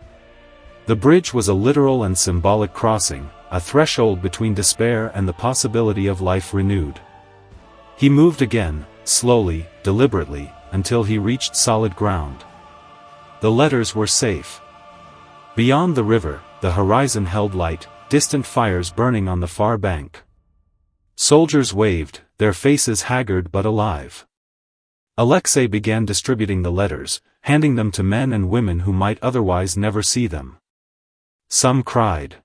The bridge was a literal and symbolic crossing, a threshold between despair and the possibility of life renewed. He moved again, slowly, deliberately, until he reached solid ground. The letters were safe. Beyond the river, the horizon held light, distant fires burning on the far bank. Soldiers waved, their faces haggard but alive. Alexei began distributing the letters, handing them to men and women who might otherwise never see them. Some cried.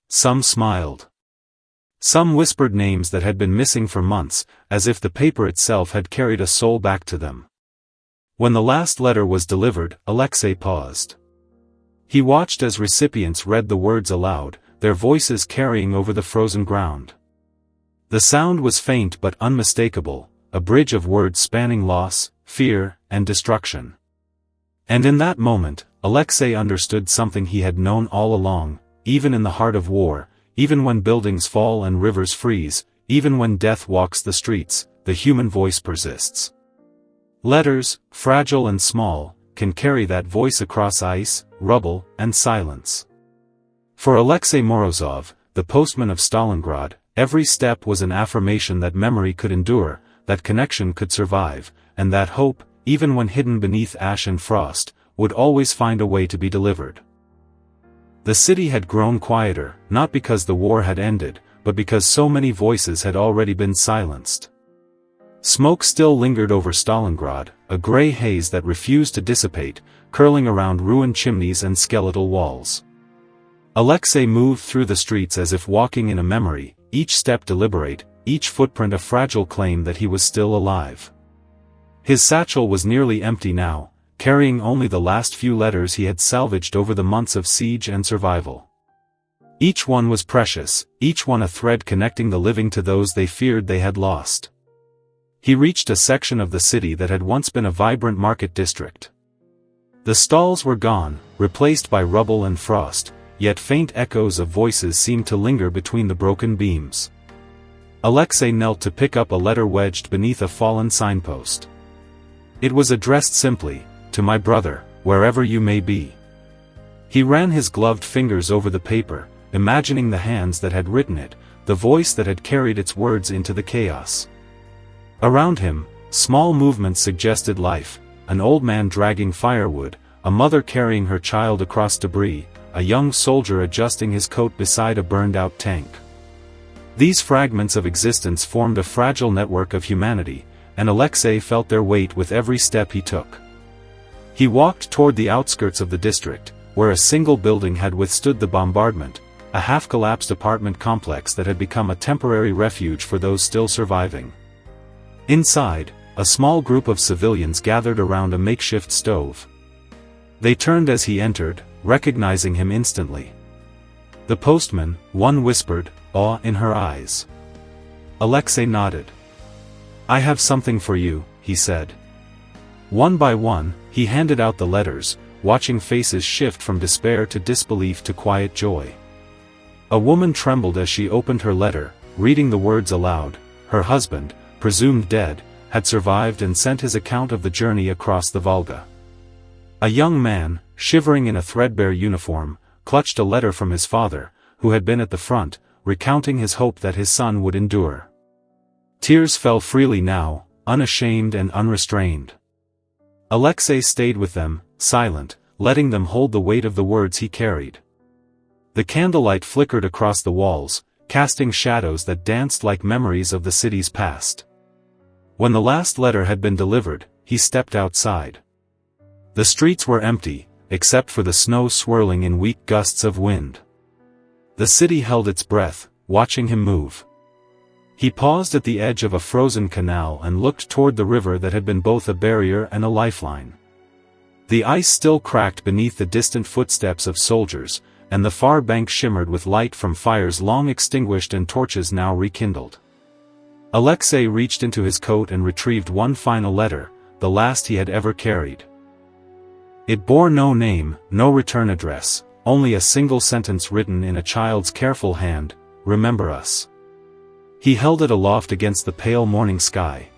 Some smiled. Some whispered names that had been missing for months, as if the paper itself had carried a soul back to them. When the last letter was delivered, Alexei paused. He watched as recipients read the words aloud, their voices carrying over the frozen ground. The sound was faint but unmistakable, a bridge of words spanning loss, fear, and destruction. And in that moment, Alexei understood something he had known all along, even in the heart of war, even when buildings fall and rivers freeze, even when death walks the streets, the human voice persists. Letters, fragile and small, can carry that voice across ice, rubble, and silence. For Alexei Morozov, the postman of Stalingrad, every step was an affirmation that memory could endure, that connection could survive, and that hope, even when hidden beneath ash and frost, would always find a way to be delivered. The city had grown quieter, not because the war had ended, but because so many voices had already been silenced. Smoke still lingered over Stalingrad, a gray haze that refused to dissipate, curling around ruined chimneys and skeletal walls. Alexei moved through the streets as if walking in a memory, each step deliberate, each footprint a fragile claim that he was still alive. His satchel was nearly empty now, carrying only the last few letters he had salvaged over the months of siege and survival. Each one was precious, each one a thread connecting the living to those they feared they had lost. He reached a section of the city that had once been a vibrant market district. The stalls were gone, replaced by rubble and frost, yet faint echoes of voices seemed to linger between the broken beams. Alexei knelt to pick up a letter wedged beneath a fallen signpost. It was addressed simply, "To my brother, wherever you may be." He ran his gloved fingers over the paper, imagining the hands that had written it, the voice that had carried its words into the chaos. Around him, small movements suggested life, an old man dragging firewood, a mother carrying her child across debris, a young soldier adjusting his coat beside a burned-out tank. These fragments of existence formed a fragile network of humanity, and Alexei felt their weight with every step he took. He walked toward the outskirts of the district, where a single building had withstood the bombardment, a half-collapsed apartment complex that had become a temporary refuge for those still surviving. Inside, a small group of civilians gathered around a makeshift stove. They turned as he entered, recognizing him instantly. "The postman," one whispered, awe in her eyes. Alexei nodded. "I have something for you," he said. One by one, he handed out the letters, watching faces shift from despair to disbelief to quiet joy. A woman trembled as she opened her letter, reading the words aloud. Her husband, presumed dead, had survived and sent his account of the journey across the Volga. A young man, shivering in a threadbare uniform, clutched a letter from his father, who had been at the front, recounting his hope that his son would endure. Tears fell freely now, unashamed and unrestrained. Alexei stayed with them, silent, letting them hold the weight of the words he carried. The candlelight flickered across the walls, casting shadows that danced like memories of the city's past. When the last letter had been delivered, he stepped outside. The streets were empty, except for the snow swirling in weak gusts of wind. The city held its breath, watching him move. He paused at the edge of a frozen canal and looked toward the river that had been both a barrier and a lifeline. The ice still cracked beneath the distant footsteps of soldiers, and the far bank shimmered with light from fires long extinguished and torches now rekindled. Alexei reached into his coat and retrieved one final letter, the last he had ever carried. It bore no name, no return address, only a single sentence written in a child's careful hand, "Remember us." He held it aloft against the pale morning sky.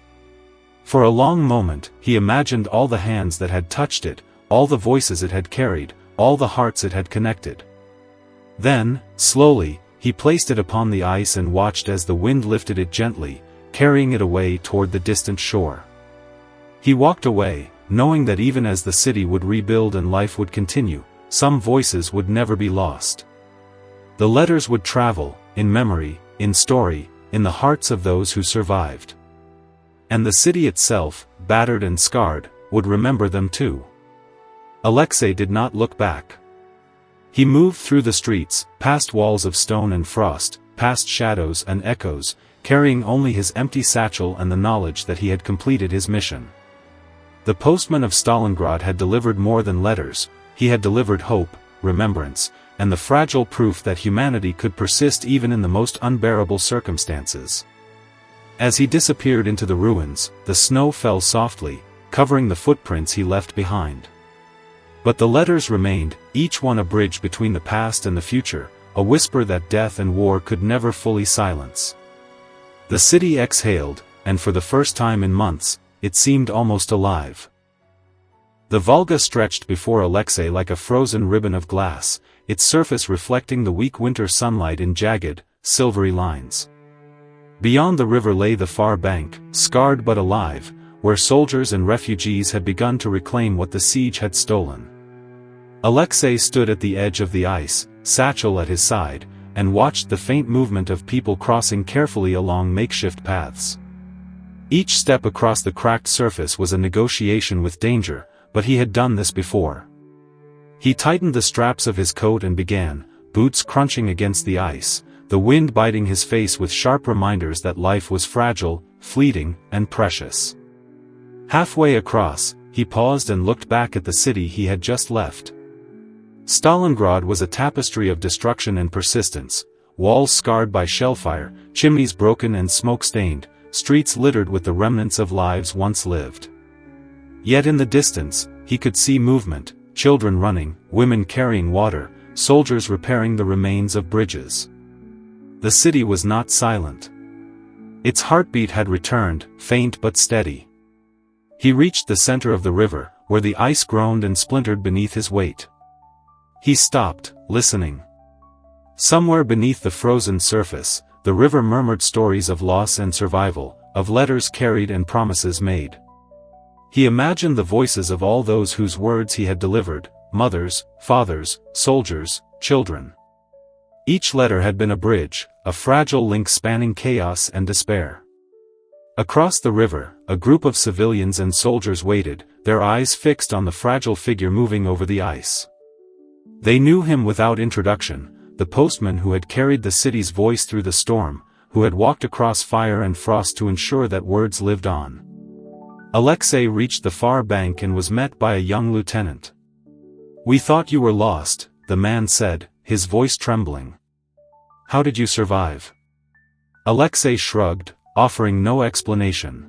For a long moment, he imagined all the hands that had touched it, all the voices it had carried, all the hearts it had connected. Then, slowly, he placed it upon the ice and watched as the wind lifted it gently, carrying it away toward the distant shore. He walked away, knowing that even as the city would rebuild and life would continue, some voices would never be lost. The letters would travel, in memory, in story, in the hearts of those who survived. And the city itself, battered and scarred, would remember them too. Alexei did not look back. He moved through the streets, past walls of stone and frost, past shadows and echoes, carrying only his empty satchel and the knowledge that he had completed his mission. The Postman of Stalingrad had delivered more than letters, he had delivered hope, remembrance, and the fragile proof that humanity could persist even in the most unbearable circumstances. As he disappeared into the ruins, the snow fell softly, covering the footprints he left behind. But the letters remained, each one a bridge between the past and the future, a whisper that death and war could never fully silence. The city exhaled, and for the first time in months, it seemed almost alive. The Volga stretched before Alexei like a frozen ribbon of glass, its surface reflecting the weak winter sunlight in jagged, silvery lines. Beyond the river lay the far bank, scarred but alive, where soldiers and refugees had begun to reclaim what the siege had stolen. Alexei stood at the edge of the ice, satchel at his side, and watched the faint movement of people crossing carefully along makeshift paths. Each step across the cracked surface was a negotiation with danger, but he had done this before. He tightened the straps of his coat and began, boots crunching against the ice, the wind biting his face with sharp reminders that life was fragile, fleeting, and precious. Halfway across, he paused and looked back at the city he had just left. Stalingrad was a tapestry of destruction and persistence, walls scarred by shellfire, chimneys broken and smoke-stained, streets littered with the remnants of lives once lived. Yet in the distance, he could see movement, children running, women carrying water, soldiers repairing the remains of bridges. The city was not silent. Its heartbeat had returned, faint but steady. He reached the center of the river, where the ice groaned and splintered beneath his weight. He stopped, listening. Somewhere beneath the frozen surface, the river murmured stories of loss and survival, of letters carried and promises made. He imagined the voices of all those whose words he had delivered, mothers, fathers, soldiers, children. Each letter had been a bridge, a fragile link spanning chaos and despair. Across the river, a group of civilians and soldiers waited, their eyes fixed on the fragile figure moving over the ice. They knew him without introduction, the postman who had carried the city's voice through the storm, who had walked across fire and frost to ensure that words lived on. Alexei reached the far bank and was met by a young lieutenant. "We thought you were lost," the man said, his voice trembling. "How did you survive?" Alexei shrugged, offering no explanation.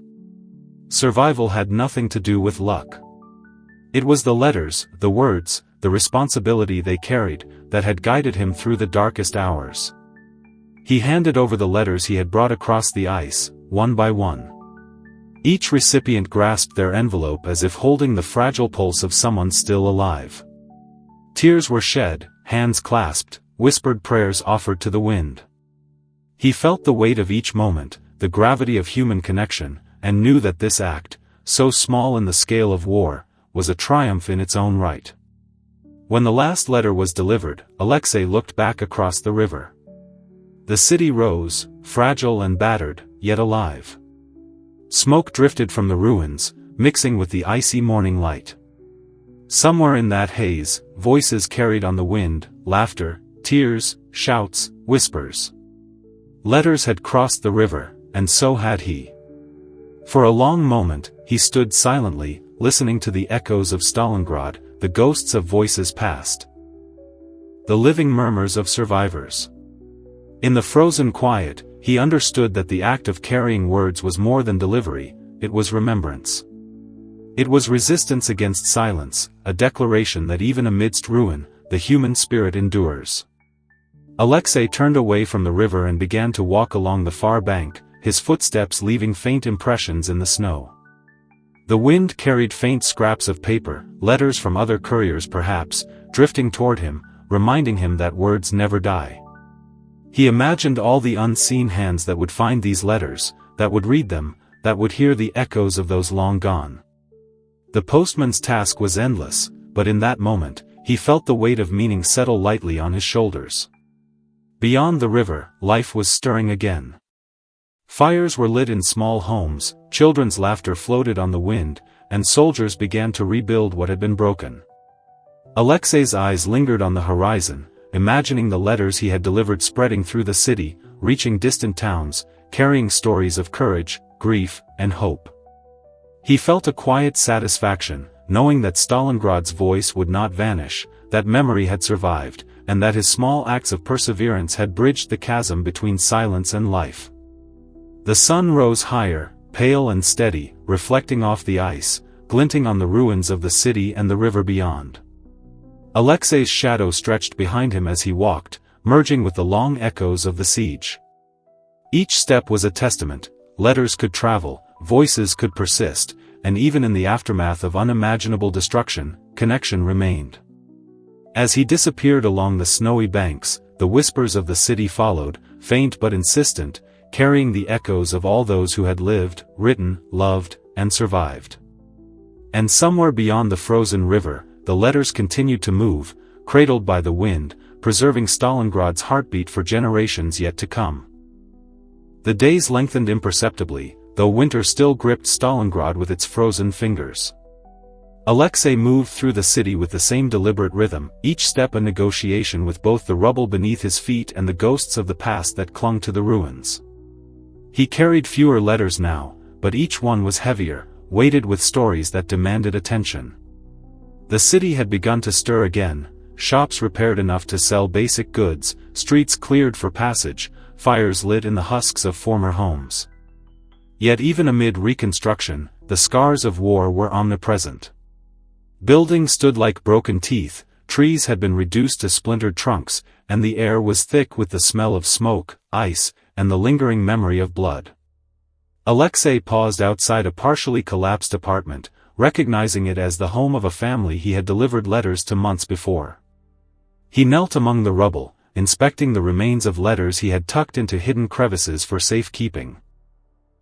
Survival had nothing to do with luck. It was the letters, the words, the responsibility they carried, that had guided him through the darkest hours. He handed over the letters he had brought across the ice, one by one. Each recipient grasped their envelope as if holding the fragile pulse of someone still alive. Tears were shed, hands clasped, whispered prayers offered to the wind. He felt the weight of each moment, the gravity of human connection, and knew that this act, so small in the scale of war, was a triumph in its own right. When the last letter was delivered, Alexei looked back across the river. The city rose, fragile and battered, yet alive. Smoke drifted from the ruins, mixing with the icy morning light. Somewhere in that haze, voices carried on the wind, laughter, tears, shouts, whispers. Letters had crossed the river, and so had he. For a long moment, he stood silently, listening to the echoes of Stalingrad, the ghosts of voices past. The living murmurs of survivors. In the frozen quiet, he understood that the act of carrying words was more than delivery, it was remembrance. It was resistance against silence, a declaration that even amidst ruin, the human spirit endures. Alexei turned away from the river and began to walk along the far bank, his footsteps leaving faint impressions in the snow. The wind carried faint scraps of paper, letters from other couriers perhaps, drifting toward him, reminding him that words never die. He imagined all the unseen hands that would find these letters, that would read them, that would hear the echoes of those long gone. The postman's task was endless, but in that moment, he felt the weight of meaning settle lightly on his shoulders. Beyond the river, life was stirring again. Fires were lit in small homes, children's laughter floated on the wind, and soldiers began to rebuild what had been broken. Alexei's eyes lingered on the horizon, imagining the letters he had delivered spreading through the city, reaching distant towns, carrying stories of courage, grief, and hope. He felt a quiet satisfaction, knowing that Stalingrad's voice would not vanish, that memory had survived, and that his small acts of perseverance had bridged the chasm between silence and life. The sun rose higher, pale and steady, reflecting off the ice, glinting on the ruins of the city and the river beyond. Alexei's shadow stretched behind him as he walked, merging with the long echoes of the siege. Each step was a testament, letters could travel, voices could persist, and even in the aftermath of unimaginable destruction, connection remained. As he disappeared along the snowy banks, the whispers of the city followed, faint but insistent, carrying the echoes of all those who had lived, written, loved, and survived. And somewhere beyond the frozen river, the letters continued to move, cradled by the wind, preserving Stalingrad's heartbeat for generations yet to come. The days lengthened imperceptibly, though winter still gripped Stalingrad with its frozen fingers. Alexei moved through the city with the same deliberate rhythm, each step a negotiation with both the rubble beneath his feet and the ghosts of the past that clung to the ruins. He carried fewer letters now, but each one was heavier, weighted with stories that demanded attention. The city had begun to stir again, shops repaired enough to sell basic goods, streets cleared for passage, fires lit in the husks of former homes. Yet even amid reconstruction, the scars of war were omnipresent. Buildings stood like broken teeth, trees had been reduced to splintered trunks, and the air was thick with the smell of smoke, ice, and the lingering memory of blood. Alexei paused outside a partially collapsed apartment, recognizing it as the home of a family he had delivered letters to months before. He knelt among the rubble, inspecting the remains of letters he had tucked into hidden crevices for safekeeping.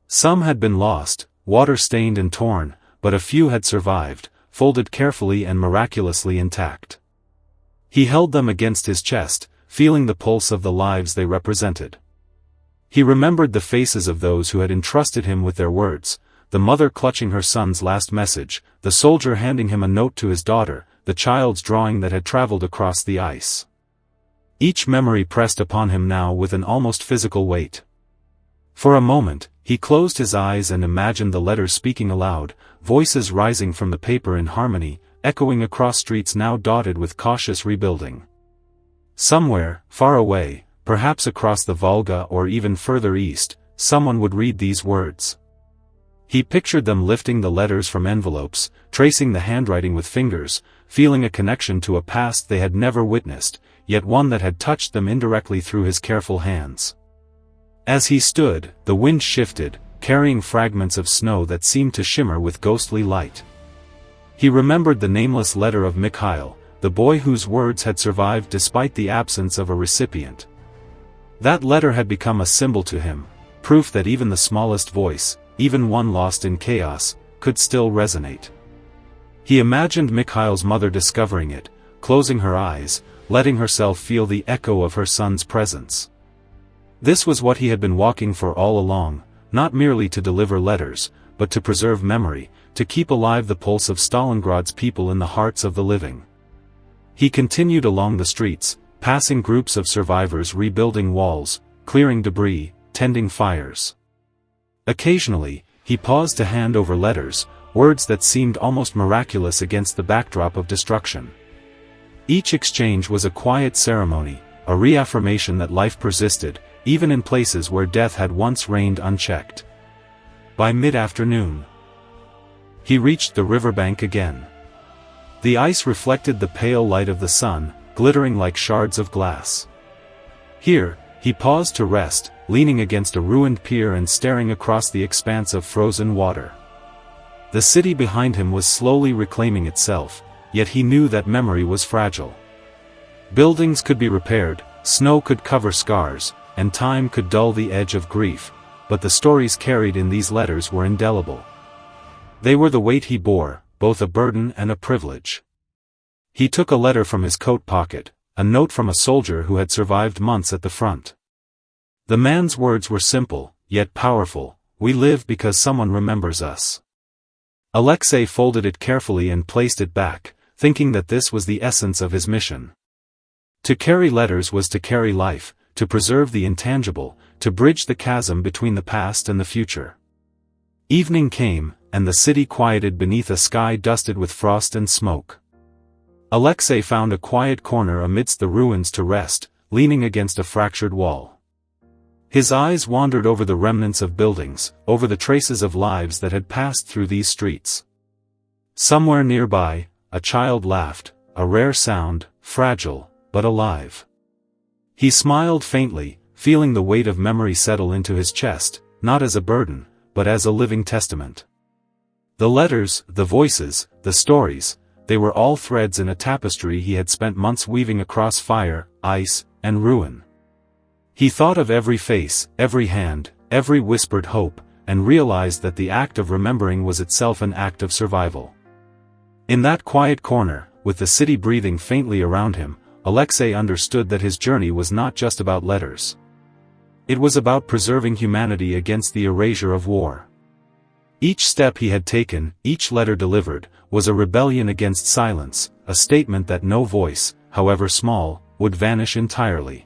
Some had been lost, water-stained and torn, but a few had survived, folded carefully and miraculously intact. He held them against his chest, feeling the pulse of the lives they represented. He remembered the faces of those who had entrusted him with their words, the mother clutching her son's last message, the soldier handing him a note to his daughter, the child's drawing that had traveled across the ice. Each memory pressed upon him now with an almost physical weight. For a moment, he closed his eyes and imagined the letters speaking aloud, voices rising from the paper in harmony, echoing across streets now dotted with cautious rebuilding. Somewhere, far away, perhaps across the Volga or even further east, someone would read these words. He pictured them lifting the letters from envelopes, tracing the handwriting with fingers, feeling a connection to a past they had never witnessed, yet one that had touched them indirectly through his careful hands. As he stood, the wind shifted, carrying fragments of snow that seemed to shimmer with ghostly light. He remembered the nameless letter of Mikhail, the boy whose words had survived despite the absence of a recipient. That letter had become a symbol to him, proof that even the smallest voice, even one lost in chaos, could still resonate. He imagined Mikhail's mother discovering it, closing her eyes, letting herself feel the echo of her son's presence. This was what he had been walking for all along, not merely to deliver letters, but to preserve memory, to keep alive the pulse of Stalingrad's people in the hearts of the living. He continued along the streets, passing groups of survivors rebuilding walls, clearing debris, tending fires. Occasionally, he paused to hand over letters, words that seemed almost miraculous against the backdrop of destruction. Each exchange was a quiet ceremony, a reaffirmation that life persisted, even in places where death had once reigned unchecked. By mid-afternoon, he reached the riverbank again. The ice reflected the pale light of the sun, glittering like shards of glass. Here, he paused to rest, leaning against a ruined pier and staring across the expanse of frozen water. The city behind him was slowly reclaiming itself, yet he knew that memory was fragile. Buildings could be repaired, snow could cover scars, and time could dull the edge of grief, but the stories carried in these letters were indelible. They were the weight he bore, both a burden and a privilege. He took a letter from his coat pocket, a note from a soldier who had survived months at the front. The man's words were simple, yet powerful: "We live because someone remembers us." Alexei folded it carefully and placed it back, thinking that this was the essence of his mission. To carry letters was to carry life, to preserve the intangible, to bridge the chasm between the past and the future. Evening came, and the city quieted beneath a sky dusted with frost and smoke. Alexei found a quiet corner amidst the ruins to rest, leaning against a fractured wall. His eyes wandered over the remnants of buildings, over the traces of lives that had passed through these streets. Somewhere nearby, a child laughed, a rare sound, fragile, but alive. He smiled faintly, feeling the weight of memory settle into his chest, not as a burden, but as a living testament. The letters, the voices, the stories, they were all threads in a tapestry he had spent months weaving across fire, ice, and ruin. He thought of every face, every hand, every whispered hope, and realized that the act of remembering was itself an act of survival. In that quiet corner, with the city breathing faintly around him, Alexei understood that his journey was not just about letters. It was about preserving humanity against the erasure of war. Each step he had taken, each letter delivered, was a rebellion against silence, a statement that no voice, however small, would vanish entirely.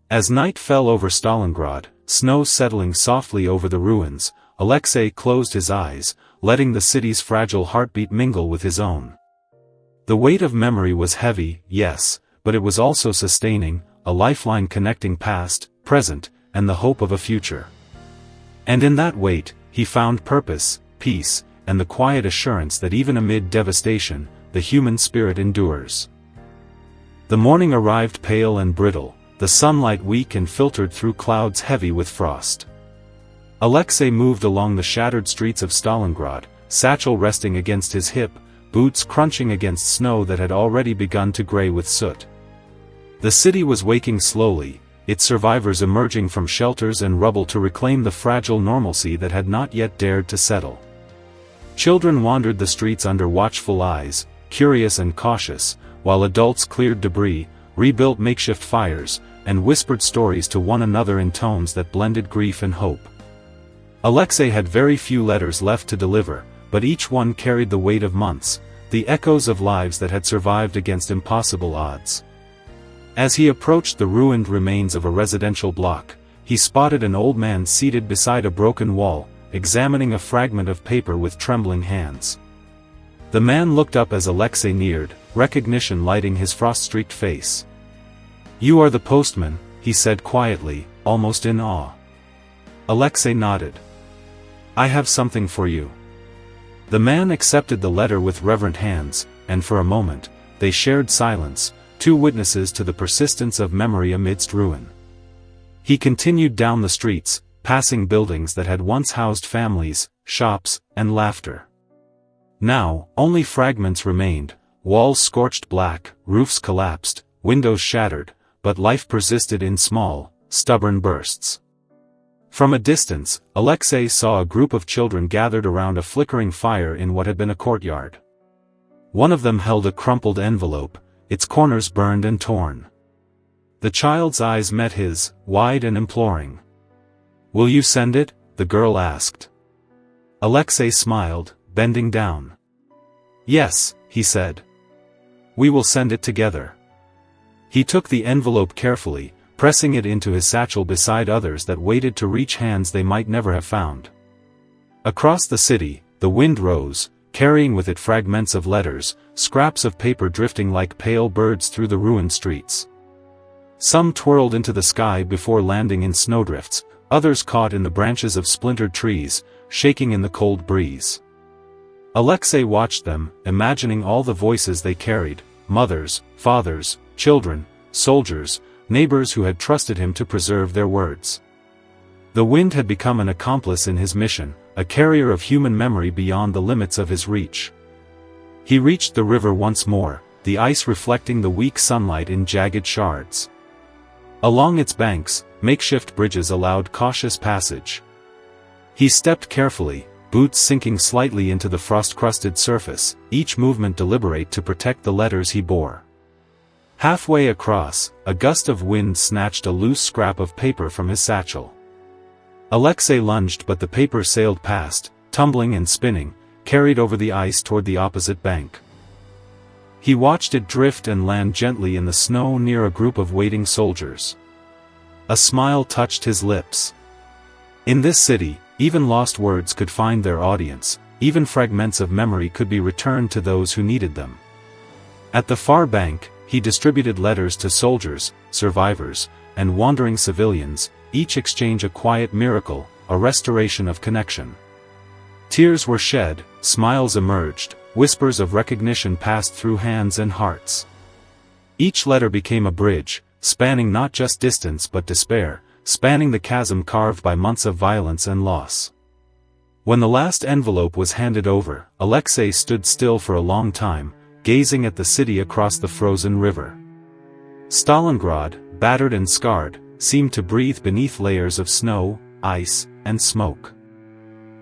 As night fell over Stalingrad, snow settling softly over the ruins, Alexei closed his eyes, letting the city's fragile heartbeat mingle with his own. The weight of memory was heavy, yes, but it was also sustaining, a lifeline connecting past, present, and the hope of a future. And in that weight, he found purpose, peace, and the quiet assurance that even amid devastation, the human spirit endures. The morning arrived pale and brittle, the sunlight weak and filtered through clouds heavy with frost. Alexei moved along the shattered streets of Stalingrad, satchel resting against his hip, boots crunching against snow that had already begun to gray with soot. The city was waking slowly, its survivors emerging from shelters and rubble to reclaim the fragile normalcy that had not yet dared to settle. Children wandered the streets under watchful eyes, curious and cautious, while adults cleared debris, rebuilt makeshift fires, and whispered stories to one another in tones that blended grief and hope. Alexei had very few letters left to deliver, but each one carried the weight of months, the echoes of lives that had survived against impossible odds. As he approached the ruined remains of a residential block, he spotted an old man seated beside a broken wall, examining a fragment of paper with trembling hands. The man looked up as Alexei neared, recognition lighting his frost-streaked face. "You are the postman," he said quietly, almost in awe. Alexei nodded. "I have something for you." The man accepted the letter with reverent hands, and for a moment, they shared silence, two witnesses to the persistence of memory amidst ruin. He continued down the streets, passing buildings that had once housed families, shops, and laughter. Now, only fragments remained, walls scorched black, roofs collapsed, windows shattered, but life persisted in small, stubborn bursts. From a distance, Alexei saw a group of children gathered around a flickering fire in what had been a courtyard. One of them held a crumpled envelope, its corners burned and torn. The child's eyes met his, wide and imploring. "Will you send it?" the girl asked. Alexei smiled, bending down. "Yes," he said. "We will send it together." He took the envelope carefully, pressing it into his satchel beside others that waited to reach hands they might never have found. Across the city, the wind rose, carrying with it fragments of letters, scraps of paper drifting like pale birds through the ruined streets. Some twirled into the sky before landing in snowdrifts, others caught in the branches of splintered trees, shaking in the cold breeze. Alexei watched them, imagining all the voices they carried, mothers, fathers, children, soldiers, neighbors who had trusted him to preserve their words. The wind had become an accomplice in his mission, a carrier of human memory beyond the limits of his reach. He reached the river once more, the ice reflecting the weak sunlight in jagged shards. Along its banks, makeshift bridges allowed cautious passage. He stepped carefully, boots sinking slightly into the frost-crusted surface, each movement deliberate to protect the letters he bore. Halfway across, a gust of wind snatched a loose scrap of paper from his satchel. Alexei lunged, but the paper sailed past, tumbling and spinning, carried over the ice toward the opposite bank. He watched it drift and land gently in the snow near a group of waiting soldiers. A smile touched his lips. In this city, even lost words could find their audience, even fragments of memory could be returned to those who needed them. At the far bank, he distributed letters to soldiers, survivors, and wandering civilians, each exchange a quiet miracle, a restoration of connection. Tears were shed, smiles emerged, whispers of recognition passed through hands and hearts. Each letter became a bridge, spanning not just distance but despair, spanning the chasm carved by months of violence and loss. When the last envelope was handed over, Alexei stood still for a long time, gazing at the city across the frozen river. Stalingrad, battered and scarred, seemed to breathe beneath layers of snow, ice, and smoke.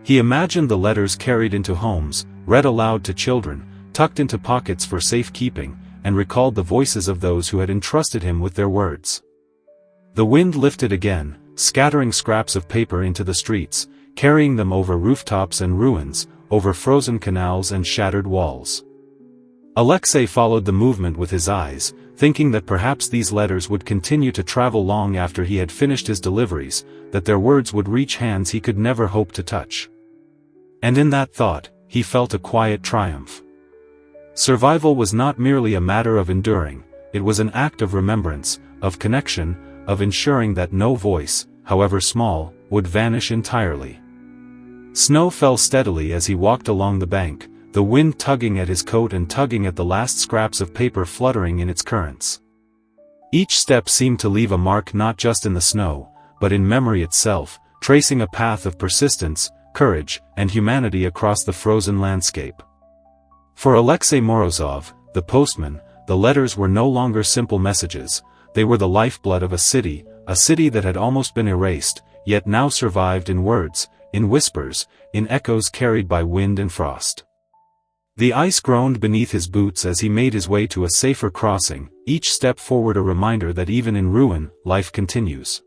He imagined the letters carried into homes, read aloud to children, tucked into pockets for safekeeping, and recalled the voices of those who had entrusted him with their words. The wind lifted again, scattering scraps of paper into the streets, carrying them over rooftops and ruins, over frozen canals and shattered walls. Alexei followed the movement with his eyes, thinking that perhaps these letters would continue to travel long after he had finished his deliveries, that their words would reach hands he could never hope to touch. And in that thought, he felt a quiet triumph. Survival was not merely a matter of enduring, it was an act of remembrance, of connection, of ensuring that no voice, however small, would vanish entirely. Snow fell steadily as he walked along the bank, the wind tugging at his coat and tugging at the last scraps of paper fluttering in its currents. Each step seemed to leave a mark not just in the snow, but in memory itself, tracing a path of persistence, courage, and humanity across the frozen landscape. For Alexei Morozov, the postman, the letters were no longer simple messages, they were the lifeblood of a city that had almost been erased, yet now survived in words, in whispers, in echoes carried by wind and frost. The ice groaned beneath his boots as he made his way to a safer crossing, each step forward a reminder that even in ruin, life continues.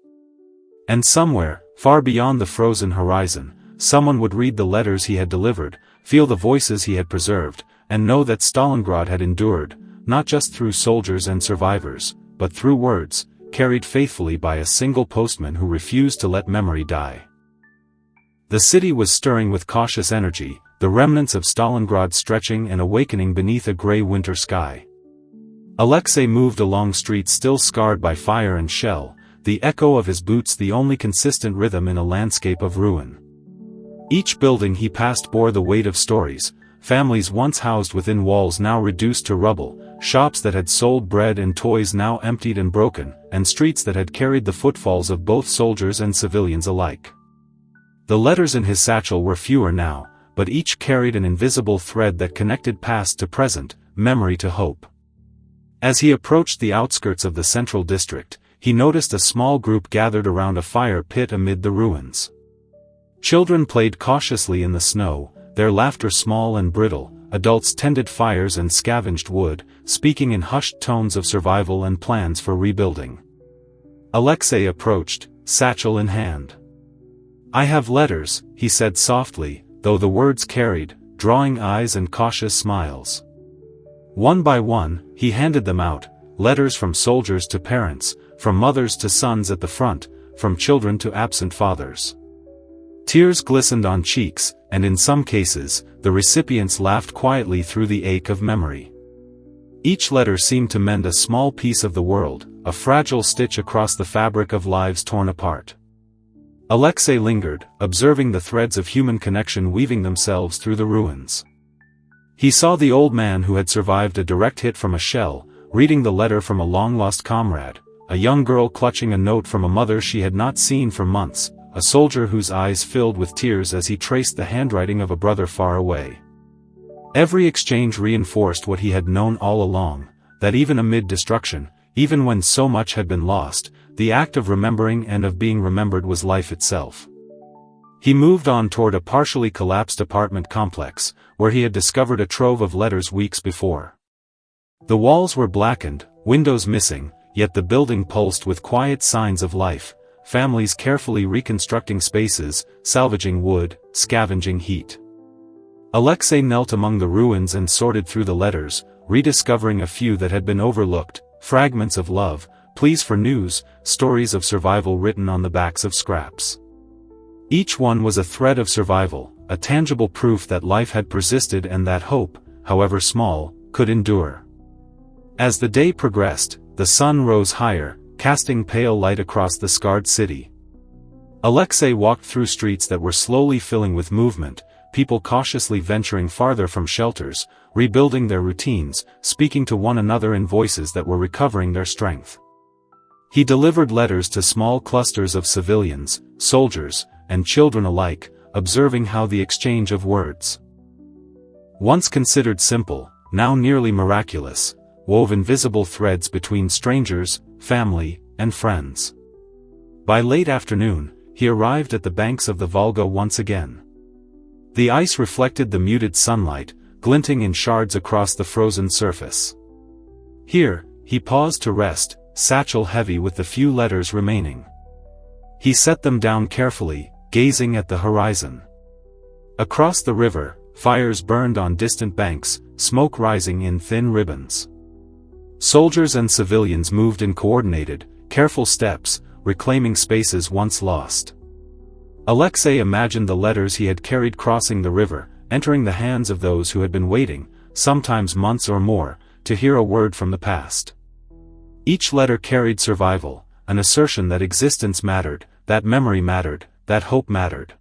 And somewhere, far beyond the frozen horizon, someone would read the letters he had delivered, feel the voices he had preserved, and know that Stalingrad had endured, not just through soldiers and survivors, but through words, carried faithfully by a single postman who refused to let memory die. The city was stirring with cautious energy, the remnants of Stalingrad stretching and awakening beneath a gray winter sky. Alexei moved along streets still scarred by fire and shell, the echo of his boots the only consistent rhythm in a landscape of ruin. Each building he passed bore the weight of stories, families once housed within walls now reduced to rubble, shops that had sold bread and toys now emptied and broken, and streets that had carried the footfalls of both soldiers and civilians alike. The letters in his satchel were fewer now, but each carried an invisible thread that connected past to present, memory to hope. As he approached the outskirts of the central district, he noticed a small group gathered around a fire pit amid the ruins. Children played cautiously in the snow, their laughter small and brittle. Adults tended fires and scavenged wood, speaking in hushed tones of survival and plans for rebuilding. Alexei approached, satchel in hand. "I have letters," he said softly, though the words carried, drawing eyes and cautious smiles. One by one, he handed them out, letters from soldiers to parents, from mothers to sons at the front, from children to absent fathers. Tears glistened on cheeks, and in some cases, the recipients laughed quietly through the ache of memory. Each letter seemed to mend a small piece of the world, a fragile stitch across the fabric of lives torn apart. Alexei lingered, observing the threads of human connection weaving themselves through the ruins. He saw the old man who had survived a direct hit from a shell, reading the letter from a long-lost comrade, a young girl clutching a note from a mother she had not seen for months, a soldier whose eyes filled with tears as he traced the handwriting of a brother far away. Every exchange reinforced what he had known all along, that even amid destruction, even when so much had been lost, the act of remembering and of being remembered was life itself. He moved on toward a partially collapsed apartment complex, where he had discovered a trove of letters weeks before. The walls were blackened, windows missing, yet the building pulsed with quiet signs of life. Families carefully reconstructing spaces, salvaging wood, scavenging heat. Alexei knelt among the ruins and sorted through the letters, rediscovering a few that had been overlooked, fragments of love, pleas for news, stories of survival written on the backs of scraps. Each one was a thread of survival, a tangible proof that life had persisted and that hope, however small, could endure. As the day progressed, the sun rose higher, casting pale light across the scarred city. Alexei walked through streets that were slowly filling with movement, people cautiously venturing farther from shelters, rebuilding their routines, speaking to one another in voices that were recovering their strength. He delivered letters to small clusters of civilians, soldiers, and children alike, observing how the exchange of words, once considered simple, now nearly miraculous, wove invisible threads between strangers, family, and friends. By late afternoon, he arrived at the banks of the Volga once again. The ice reflected the muted sunlight, glinting in shards across the frozen surface. Here, he paused to rest, satchel heavy with the few letters remaining. He set them down carefully, gazing at the horizon. Across the river, fires burned on distant banks, smoke rising in thin ribbons. Soldiers and civilians moved in coordinated, careful steps, reclaiming spaces once lost. Alexei imagined the letters he had carried crossing the river, entering the hands of those who had been waiting, sometimes months or more, to hear a word from the past. Each letter carried survival, an assertion that existence mattered, that memory mattered, that hope mattered.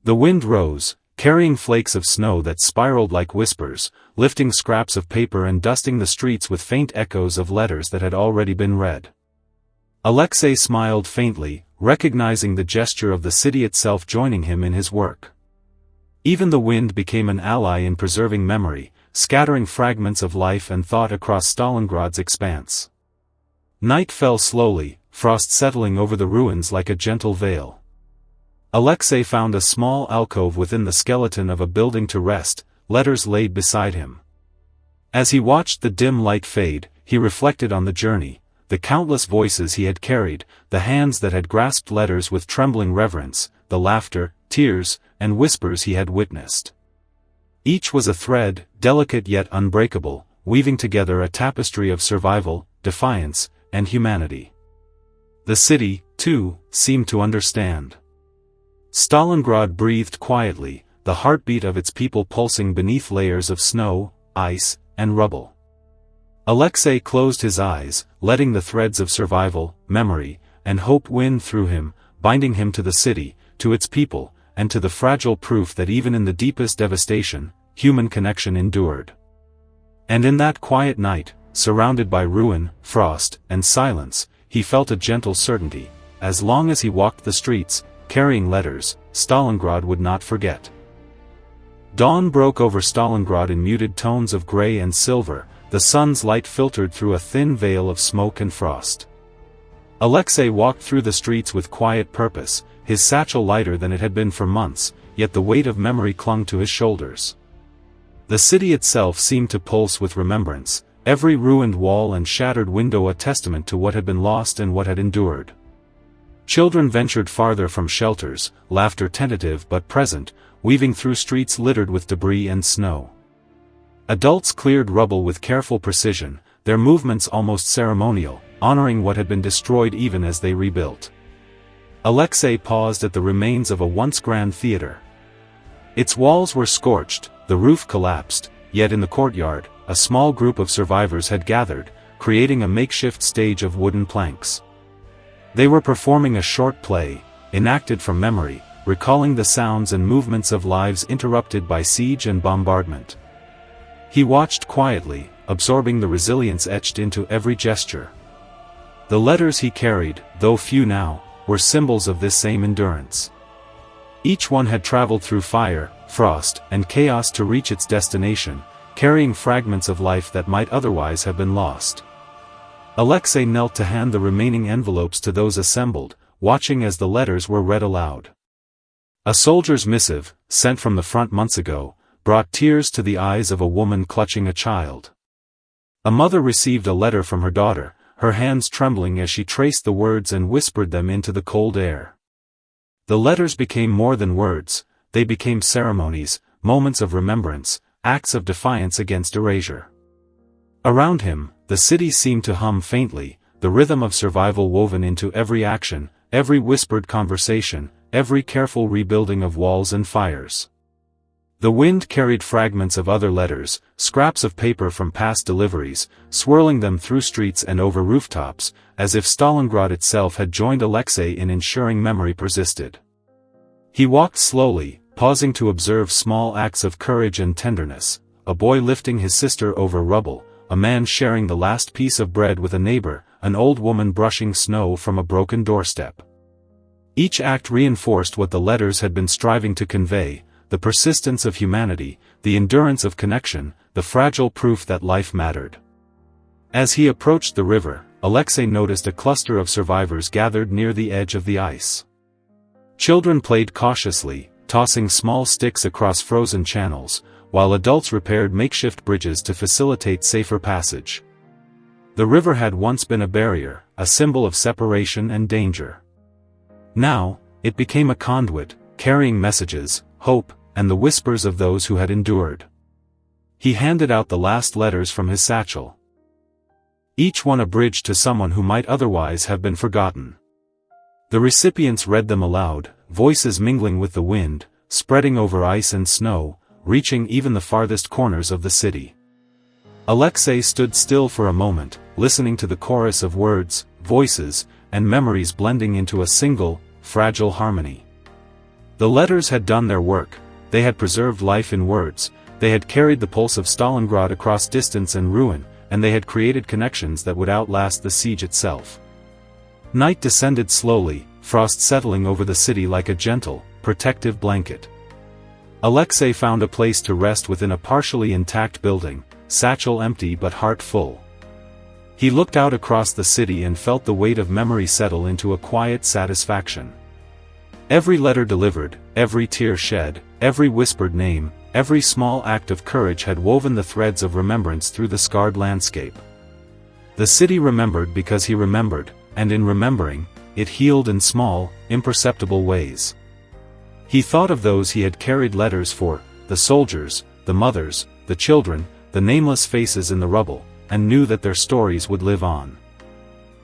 The wind rose, carrying flakes of snow that spiraled like whispers, lifting scraps of paper and dusting the streets with faint echoes of letters that had already been read. Alexei smiled faintly, recognizing the gesture of the city itself joining him in his work. Even the wind became an ally in preserving memory, scattering fragments of life and thought across Stalingrad's expanse. Night fell slowly, frost settling over the ruins like a gentle veil. Alexei found a small alcove within the skeleton of a building to rest, letters laid beside him. As he watched the dim light fade, he reflected on the journey, the countless voices he had carried, the hands that had grasped letters with trembling reverence, the laughter, tears, and whispers he had witnessed. Each was a thread, delicate yet unbreakable, weaving together a tapestry of survival, defiance, and humanity. The city, too, seemed to understand. Stalingrad breathed quietly, the heartbeat of its people pulsing beneath layers of snow, ice, and rubble. Alexei closed his eyes, letting the threads of survival, memory, and hope wind through him, binding him to the city, to its people, and to the fragile proof that even in the deepest devastation, human connection endured. And in that quiet night, surrounded by ruin, frost, and silence, he felt a gentle certainty: as long as he walked the streets, carrying letters, Stalingrad would not forget. Dawn broke over Stalingrad in muted tones of gray and silver, the sun's light filtered through a thin veil of smoke and frost. Alexei walked through the streets with quiet purpose, his satchel lighter than it had been for months, yet the weight of memory clung to his shoulders. The city itself seemed to pulse with remembrance, every ruined wall and shattered window a testament to what had been lost and what had endured. Children ventured farther from shelters, laughter tentative but present, weaving through streets littered with debris and snow. Adults cleared rubble with careful precision, their movements almost ceremonial, honoring what had been destroyed even as they rebuilt. Alexei paused at the remains of a once grand theater. Its walls were scorched, the roof collapsed, yet in the courtyard, a small group of survivors had gathered, creating a makeshift stage of wooden planks. They were performing a short play, enacted from memory, recalling the sounds and movements of lives interrupted by siege and bombardment. He watched quietly, absorbing the resilience etched into every gesture. The letters he carried, though few now, were symbols of this same endurance. Each one had traveled through fire, frost, and chaos to reach its destination, carrying fragments of life that might otherwise have been lost. Alexei knelt to hand the remaining envelopes to those assembled, watching as the letters were read aloud. A soldier's missive, sent from the front months ago, brought tears to the eyes of a woman clutching a child. A mother received a letter from her daughter, her hands trembling as she traced the words and whispered them into the cold air. The letters became more than words, they became ceremonies, moments of remembrance, acts of defiance against erasure. Around him, the city seemed to hum faintly, the rhythm of survival woven into every action, every whispered conversation, every careful rebuilding of walls and fires. The wind carried fragments of other letters, scraps of paper from past deliveries, swirling them through streets and over rooftops, as if Stalingrad itself had joined Alexei in ensuring memory persisted. He walked slowly, pausing to observe small acts of courage and tenderness, a boy lifting his sister over rubble, a man sharing the last piece of bread with a neighbor, an old woman brushing snow from a broken doorstep. Each act reinforced what the letters had been striving to convey: the persistence of humanity, the endurance of connection, the fragile proof that life mattered. As he approached the river, Alexei noticed a cluster of survivors gathered near the edge of the ice. Children played cautiously, tossing small sticks across frozen channels, while adults repaired makeshift bridges to facilitate safer passage. The river had once been a barrier, a symbol of separation and danger. Now, it became a conduit, carrying messages, hope, and the whispers of those who had endured. He handed out the last letters from his satchel. Each one a bridge to someone who might otherwise have been forgotten. The recipients read them aloud, voices mingling with the wind, spreading over ice and snow, reaching even the farthest corners of the city. Alexei stood still for a moment, listening to the chorus of words, voices, and memories blending into a single, fragile harmony. The letters had done their work, they had preserved life in words, they had carried the pulse of Stalingrad across distance and ruin, and they had created connections that would outlast the siege itself. Night descended slowly, frost settling over the city like a gentle, protective blanket. Alexei found a place to rest within a partially intact building, satchel empty but heart full. He looked out across the city and felt the weight of memory settle into a quiet satisfaction. Every letter delivered, every tear shed, every whispered name, every small act of courage had woven the threads of remembrance through the scarred landscape. The city remembered because he remembered, and in remembering, it healed in small, imperceptible ways. He thought of those he had carried letters for, the soldiers, the mothers, the children, the nameless faces in the rubble, and knew that their stories would live on.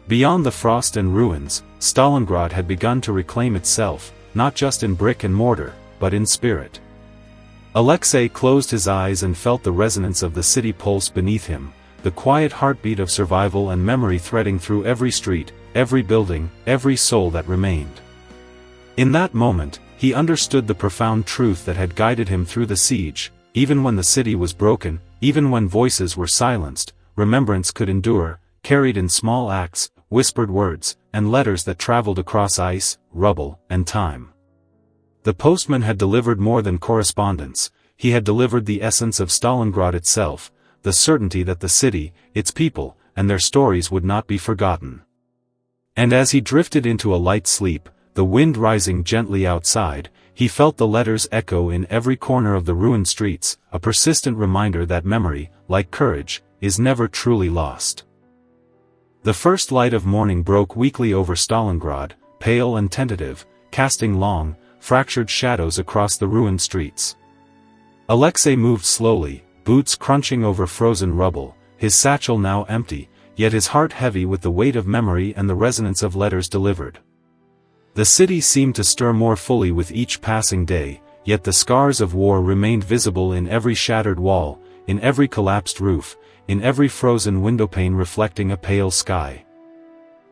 Beyond the frost and ruins, Stalingrad had begun to reclaim itself, not just in brick and mortar, but in spirit. Alexei closed his eyes and felt the resonance of the city pulse beneath him, the quiet heartbeat of survival and memory threading through every street, every building, every soul that remained. In that moment, he understood the profound truth that had guided him through the siege. Even when the city was broken, even when voices were silenced, remembrance could endure, carried in small acts, whispered words, and letters that traveled across ice, rubble, and time. The postman had delivered more than correspondence, he had delivered the essence of Stalingrad itself, the certainty that the city, its people, and their stories would not be forgotten. And as he drifted into a light sleep, the wind rising gently outside, he felt the letters echo in every corner of the ruined streets, a persistent reminder that memory, like courage, is never truly lost. The first light of morning broke weakly over Stalingrad, pale and tentative, casting long, fractured shadows across the ruined streets. Alexei moved slowly, boots crunching over frozen rubble, his satchel now empty, yet his heart heavy with the weight of memory and the resonance of letters delivered. The city seemed to stir more fully with each passing day, yet the scars of war remained visible in every shattered wall, in every collapsed roof, in every frozen windowpane reflecting a pale sky.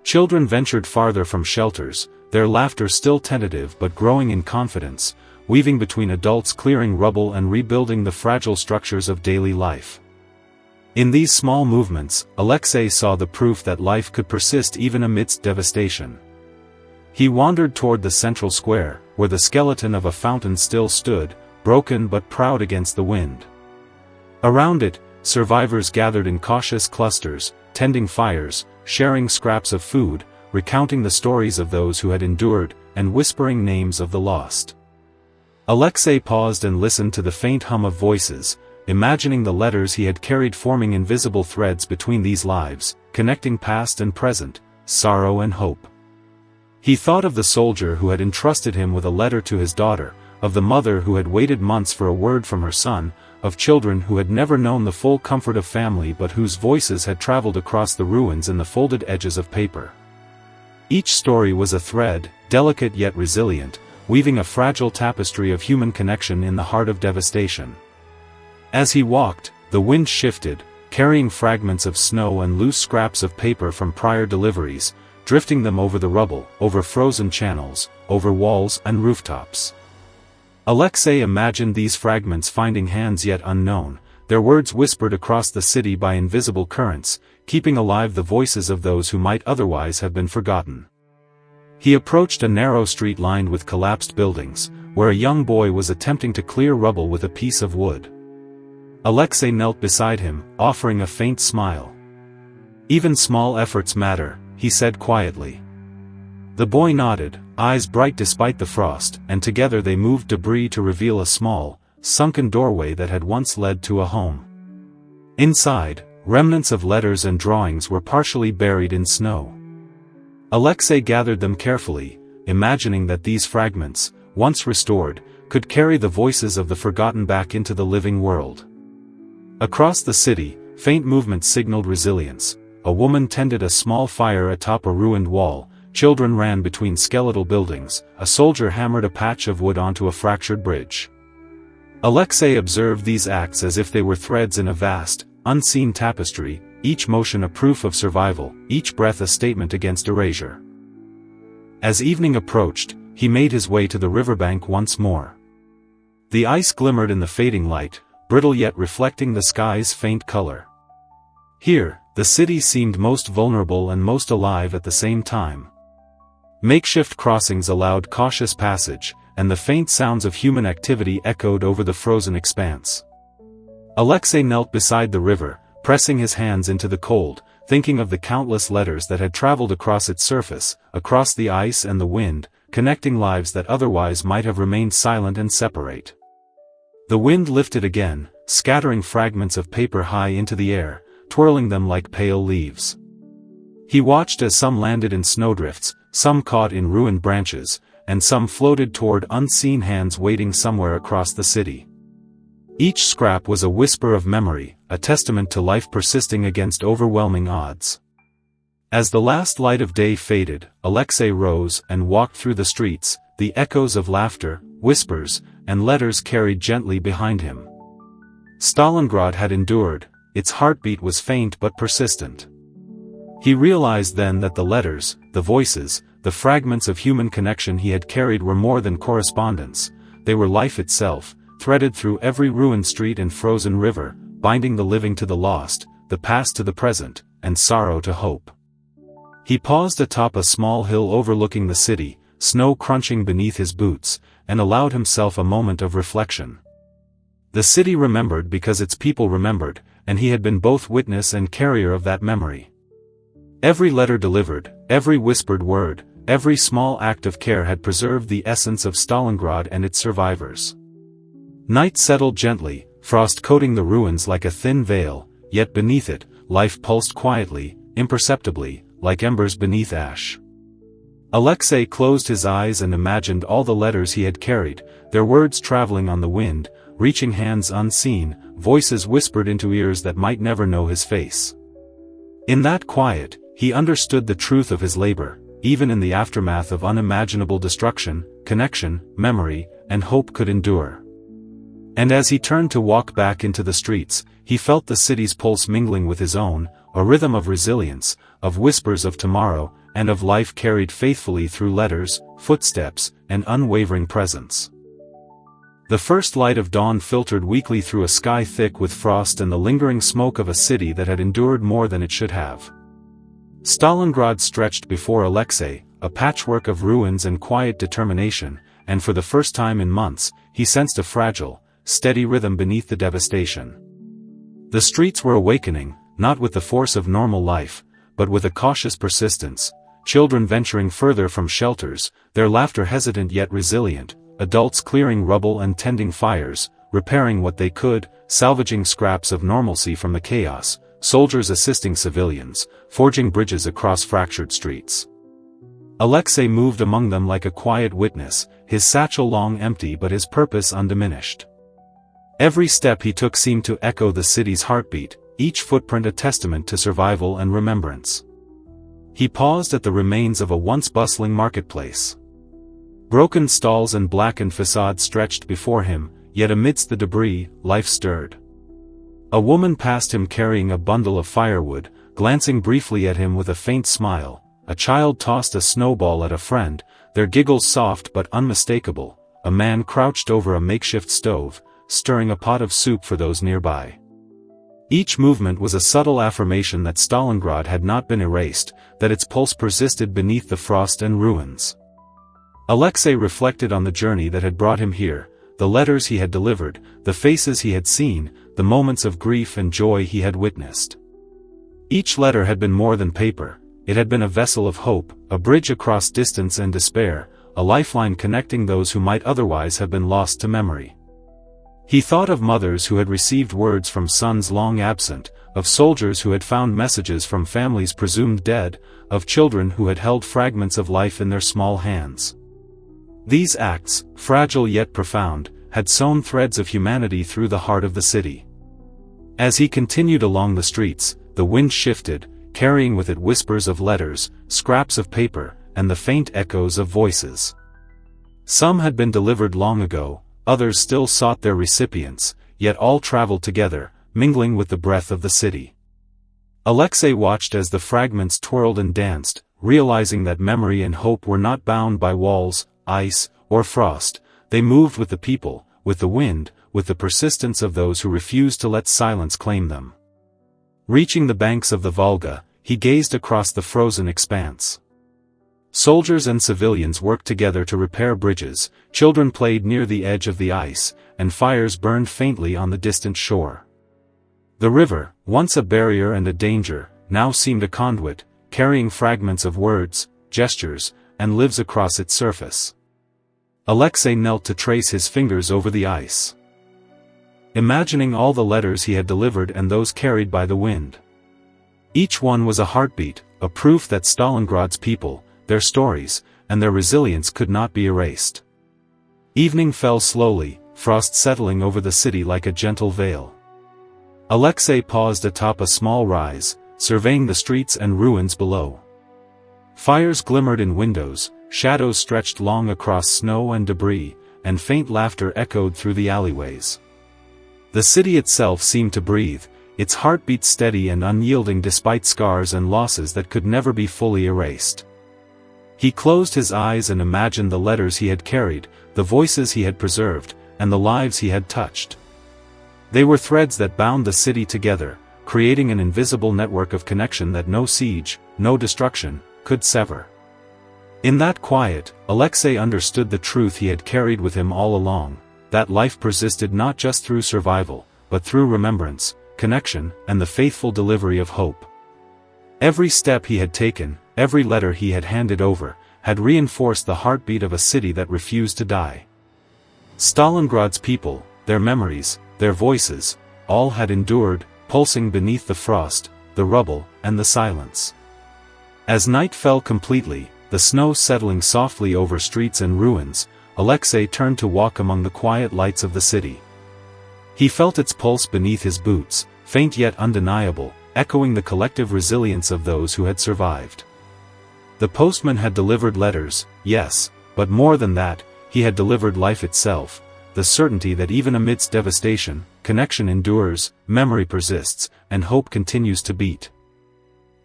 Children ventured farther from shelters, their laughter still tentative but growing in confidence, weaving between adults clearing rubble and rebuilding the fragile structures of daily life. In these small movements, Alexei saw the proof that life could persist even amidst devastation. He wandered toward the central square, where the skeleton of a fountain still stood, broken but proud against the wind. Around it, survivors gathered in cautious clusters, tending fires, sharing scraps of food, recounting the stories of those who had endured, and whispering names of the lost. Alexei paused and listened to the faint hum of voices, imagining the letters he had carried forming invisible threads between these lives, connecting past and present, sorrow and hope. He thought of the soldier who had entrusted him with a letter to his daughter, of the mother who had waited months for a word from her son, of children who had never known the full comfort of family but whose voices had traveled across the ruins and the folded edges of paper. Each story was a thread, delicate yet resilient, weaving a fragile tapestry of human connection in the heart of devastation. As he walked, the wind shifted, carrying fragments of snow and loose scraps of paper from prior deliveries, drifting them over the rubble, over frozen channels, over walls and rooftops. Alexei imagined these fragments finding hands yet unknown, their words whispered across the city by invisible currents, keeping alive the voices of those who might otherwise have been forgotten. He approached a narrow street lined with collapsed buildings, where a young boy was attempting to clear rubble with a piece of wood. Alexei knelt beside him, offering a faint smile. "Even small efforts matter," he said quietly. The boy nodded, eyes bright despite the frost, and together they moved debris to reveal a small, sunken doorway that had once led to a home. Inside, remnants of letters and drawings were partially buried in snow. Alexei gathered them carefully, imagining that these fragments, once restored, could carry the voices of the forgotten back into the living world. Across the city, faint movements signaled resilience. A woman tended a small fire atop a ruined wall, children ran between skeletal buildings, a soldier hammered a patch of wood onto a fractured bridge. Alexei observed these acts as if they were threads in a vast, unseen tapestry, each motion a proof of survival, each breath a statement against erasure. As evening approached, he made his way to the riverbank once more. The ice glimmered in the fading light, brittle yet reflecting the sky's faint color. Here, the city seemed most vulnerable and most alive at the same time. Makeshift crossings allowed cautious passage, and the faint sounds of human activity echoed over the frozen expanse. Alexei knelt beside the river, pressing his hands into the cold, thinking of the countless letters that had traveled across its surface, across the ice and the wind, connecting lives that otherwise might have remained silent and separate. The wind lifted again, scattering fragments of paper high into the air, twirling them like pale leaves. He watched as some landed in snowdrifts, some caught in ruined branches, and some floated toward unseen hands waiting somewhere across the city. Each scrap was a whisper of memory, a testament to life persisting against overwhelming odds. As the last light of day faded, Alexei rose and walked through the streets, the echoes of laughter, whispers, and letters carried gently behind him. Stalingrad had endured, its heartbeat was faint but persistent. He realized then that the letters, the voices, the fragments of human connection he had carried were more than correspondence, they were life itself, threaded through every ruined street and frozen river, binding the living to the lost, the past to the present, and sorrow to hope. He paused atop a small hill overlooking the city, snow crunching beneath his boots, and allowed himself a moment of reflection. The city remembered because its people remembered, and he had been both witness and carrier of that memory. Every letter delivered, every whispered word, every small act of care had preserved the essence of Stalingrad and its survivors. Night settled gently, frost coating the ruins like a thin veil, yet beneath it, life pulsed quietly, imperceptibly, like embers beneath ash. Alexei closed his eyes and imagined all the letters he had carried, their words traveling on the wind, reaching hands unseen, voices whispered into ears that might never know his face. In that quiet, he understood the truth of his labor, even in the aftermath of unimaginable destruction, connection, memory, and hope could endure. And as he turned to walk back into the streets, he felt the city's pulse mingling with his own, a rhythm of resilience, of whispers of tomorrow, and of life carried faithfully through letters, footsteps, and unwavering presence. The first light of dawn filtered weakly through a sky thick with frost and the lingering smoke of a city that had endured more than it should have. Stalingrad stretched before Alexei, a patchwork of ruins and quiet determination, and for the first time in months, he sensed a fragile, steady rhythm beneath the devastation. The streets were awakening, not with the force of normal life, but with a cautious persistence, children venturing further from shelters, their laughter hesitant yet resilient, adults clearing rubble and tending fires, repairing what they could, salvaging scraps of normalcy from the chaos, soldiers assisting civilians, forging bridges across fractured streets. Alexei moved among them like a quiet witness, his satchel long empty but his purpose undiminished. Every step he took seemed to echo the city's heartbeat, each footprint a testament to survival and remembrance. He paused at the remains of a once bustling marketplace. Broken stalls and blackened facades stretched before him, yet amidst the debris, life stirred. A woman passed him carrying a bundle of firewood, glancing briefly at him with a faint smile. A child tossed a snowball at a friend, their giggles soft but unmistakable. A man crouched over a makeshift stove, stirring a pot of soup for those nearby. Each movement was a subtle affirmation that Stalingrad had not been erased, that its pulse persisted beneath the frost and ruins. Alexei reflected on the journey that had brought him here, the letters he had delivered, the faces he had seen, the moments of grief and joy he had witnessed. Each letter had been more than paper, it had been a vessel of hope, a bridge across distance and despair, a lifeline connecting those who might otherwise have been lost to memory. He thought of mothers who had received words from sons long absent, of soldiers who had found messages from families presumed dead, of children who had held fragments of life in their small hands. These acts, fragile yet profound, had sewn threads of humanity through the heart of the city. As he continued along the streets, the wind shifted, carrying with it whispers of letters, scraps of paper, and the faint echoes of voices. Some had been delivered long ago, others still sought their recipients, yet all traveled together, mingling with the breath of the city. Alexei watched as the fragments twirled and danced, realizing that memory and hope were not bound by walls, ice, or frost. They moved with the people, with the wind, with the persistence of those who refused to let silence claim them. Reaching the banks of the Volga, he gazed across the frozen expanse. Soldiers and civilians worked together to repair bridges, children played near the edge of the ice, and fires burned faintly on the distant shore. The river, once a barrier and a danger, now seemed a conduit, carrying fragments of words, gestures, and lives across its surface. Alexei knelt to trace his fingers over the ice, imagining all the letters he had delivered and those carried by the wind. Each one was a heartbeat, a proof that Stalingrad's people, their stories, and their resilience could not be erased. Evening fell slowly, frost settling over the city like a gentle veil. Alexei paused atop a small rise, surveying the streets and ruins below. Fires glimmered in windows, shadows stretched long across snow and debris, and faint laughter echoed through the alleyways. The city itself seemed to breathe, its heartbeat steady and unyielding despite scars and losses that could never be fully erased. He closed his eyes and imagined the letters he had carried, the voices he had preserved, and the lives he had touched. They were threads that bound the city together, creating an invisible network of connection that no siege, no destruction, could sever. In that quiet, Alexei understood the truth he had carried with him all along, that life persisted not just through survival, but through remembrance, connection, and the faithful delivery of hope. Every step he had taken, every letter he had handed over, had reinforced the heartbeat of a city that refused to die. Stalingrad's people, their memories, their voices, all had endured, pulsing beneath the frost, the rubble, and the silence. As night fell completely, the snow settling softly over streets and ruins, Alexei turned to walk among the quiet lights of the city. He felt its pulse beneath his boots, faint yet undeniable, echoing the collective resilience of those who had survived. The postman had delivered letters, yes, but more than that, he had delivered life itself, the certainty that even amidst devastation, connection endures, memory persists, and hope continues to beat.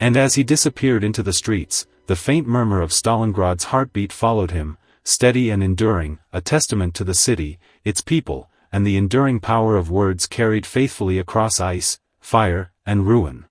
And as he disappeared into the streets, the faint murmur of Stalingrad's heartbeat followed him, steady and enduring, a testament to the city, its people, and the enduring power of words carried faithfully across ice, fire, and ruin.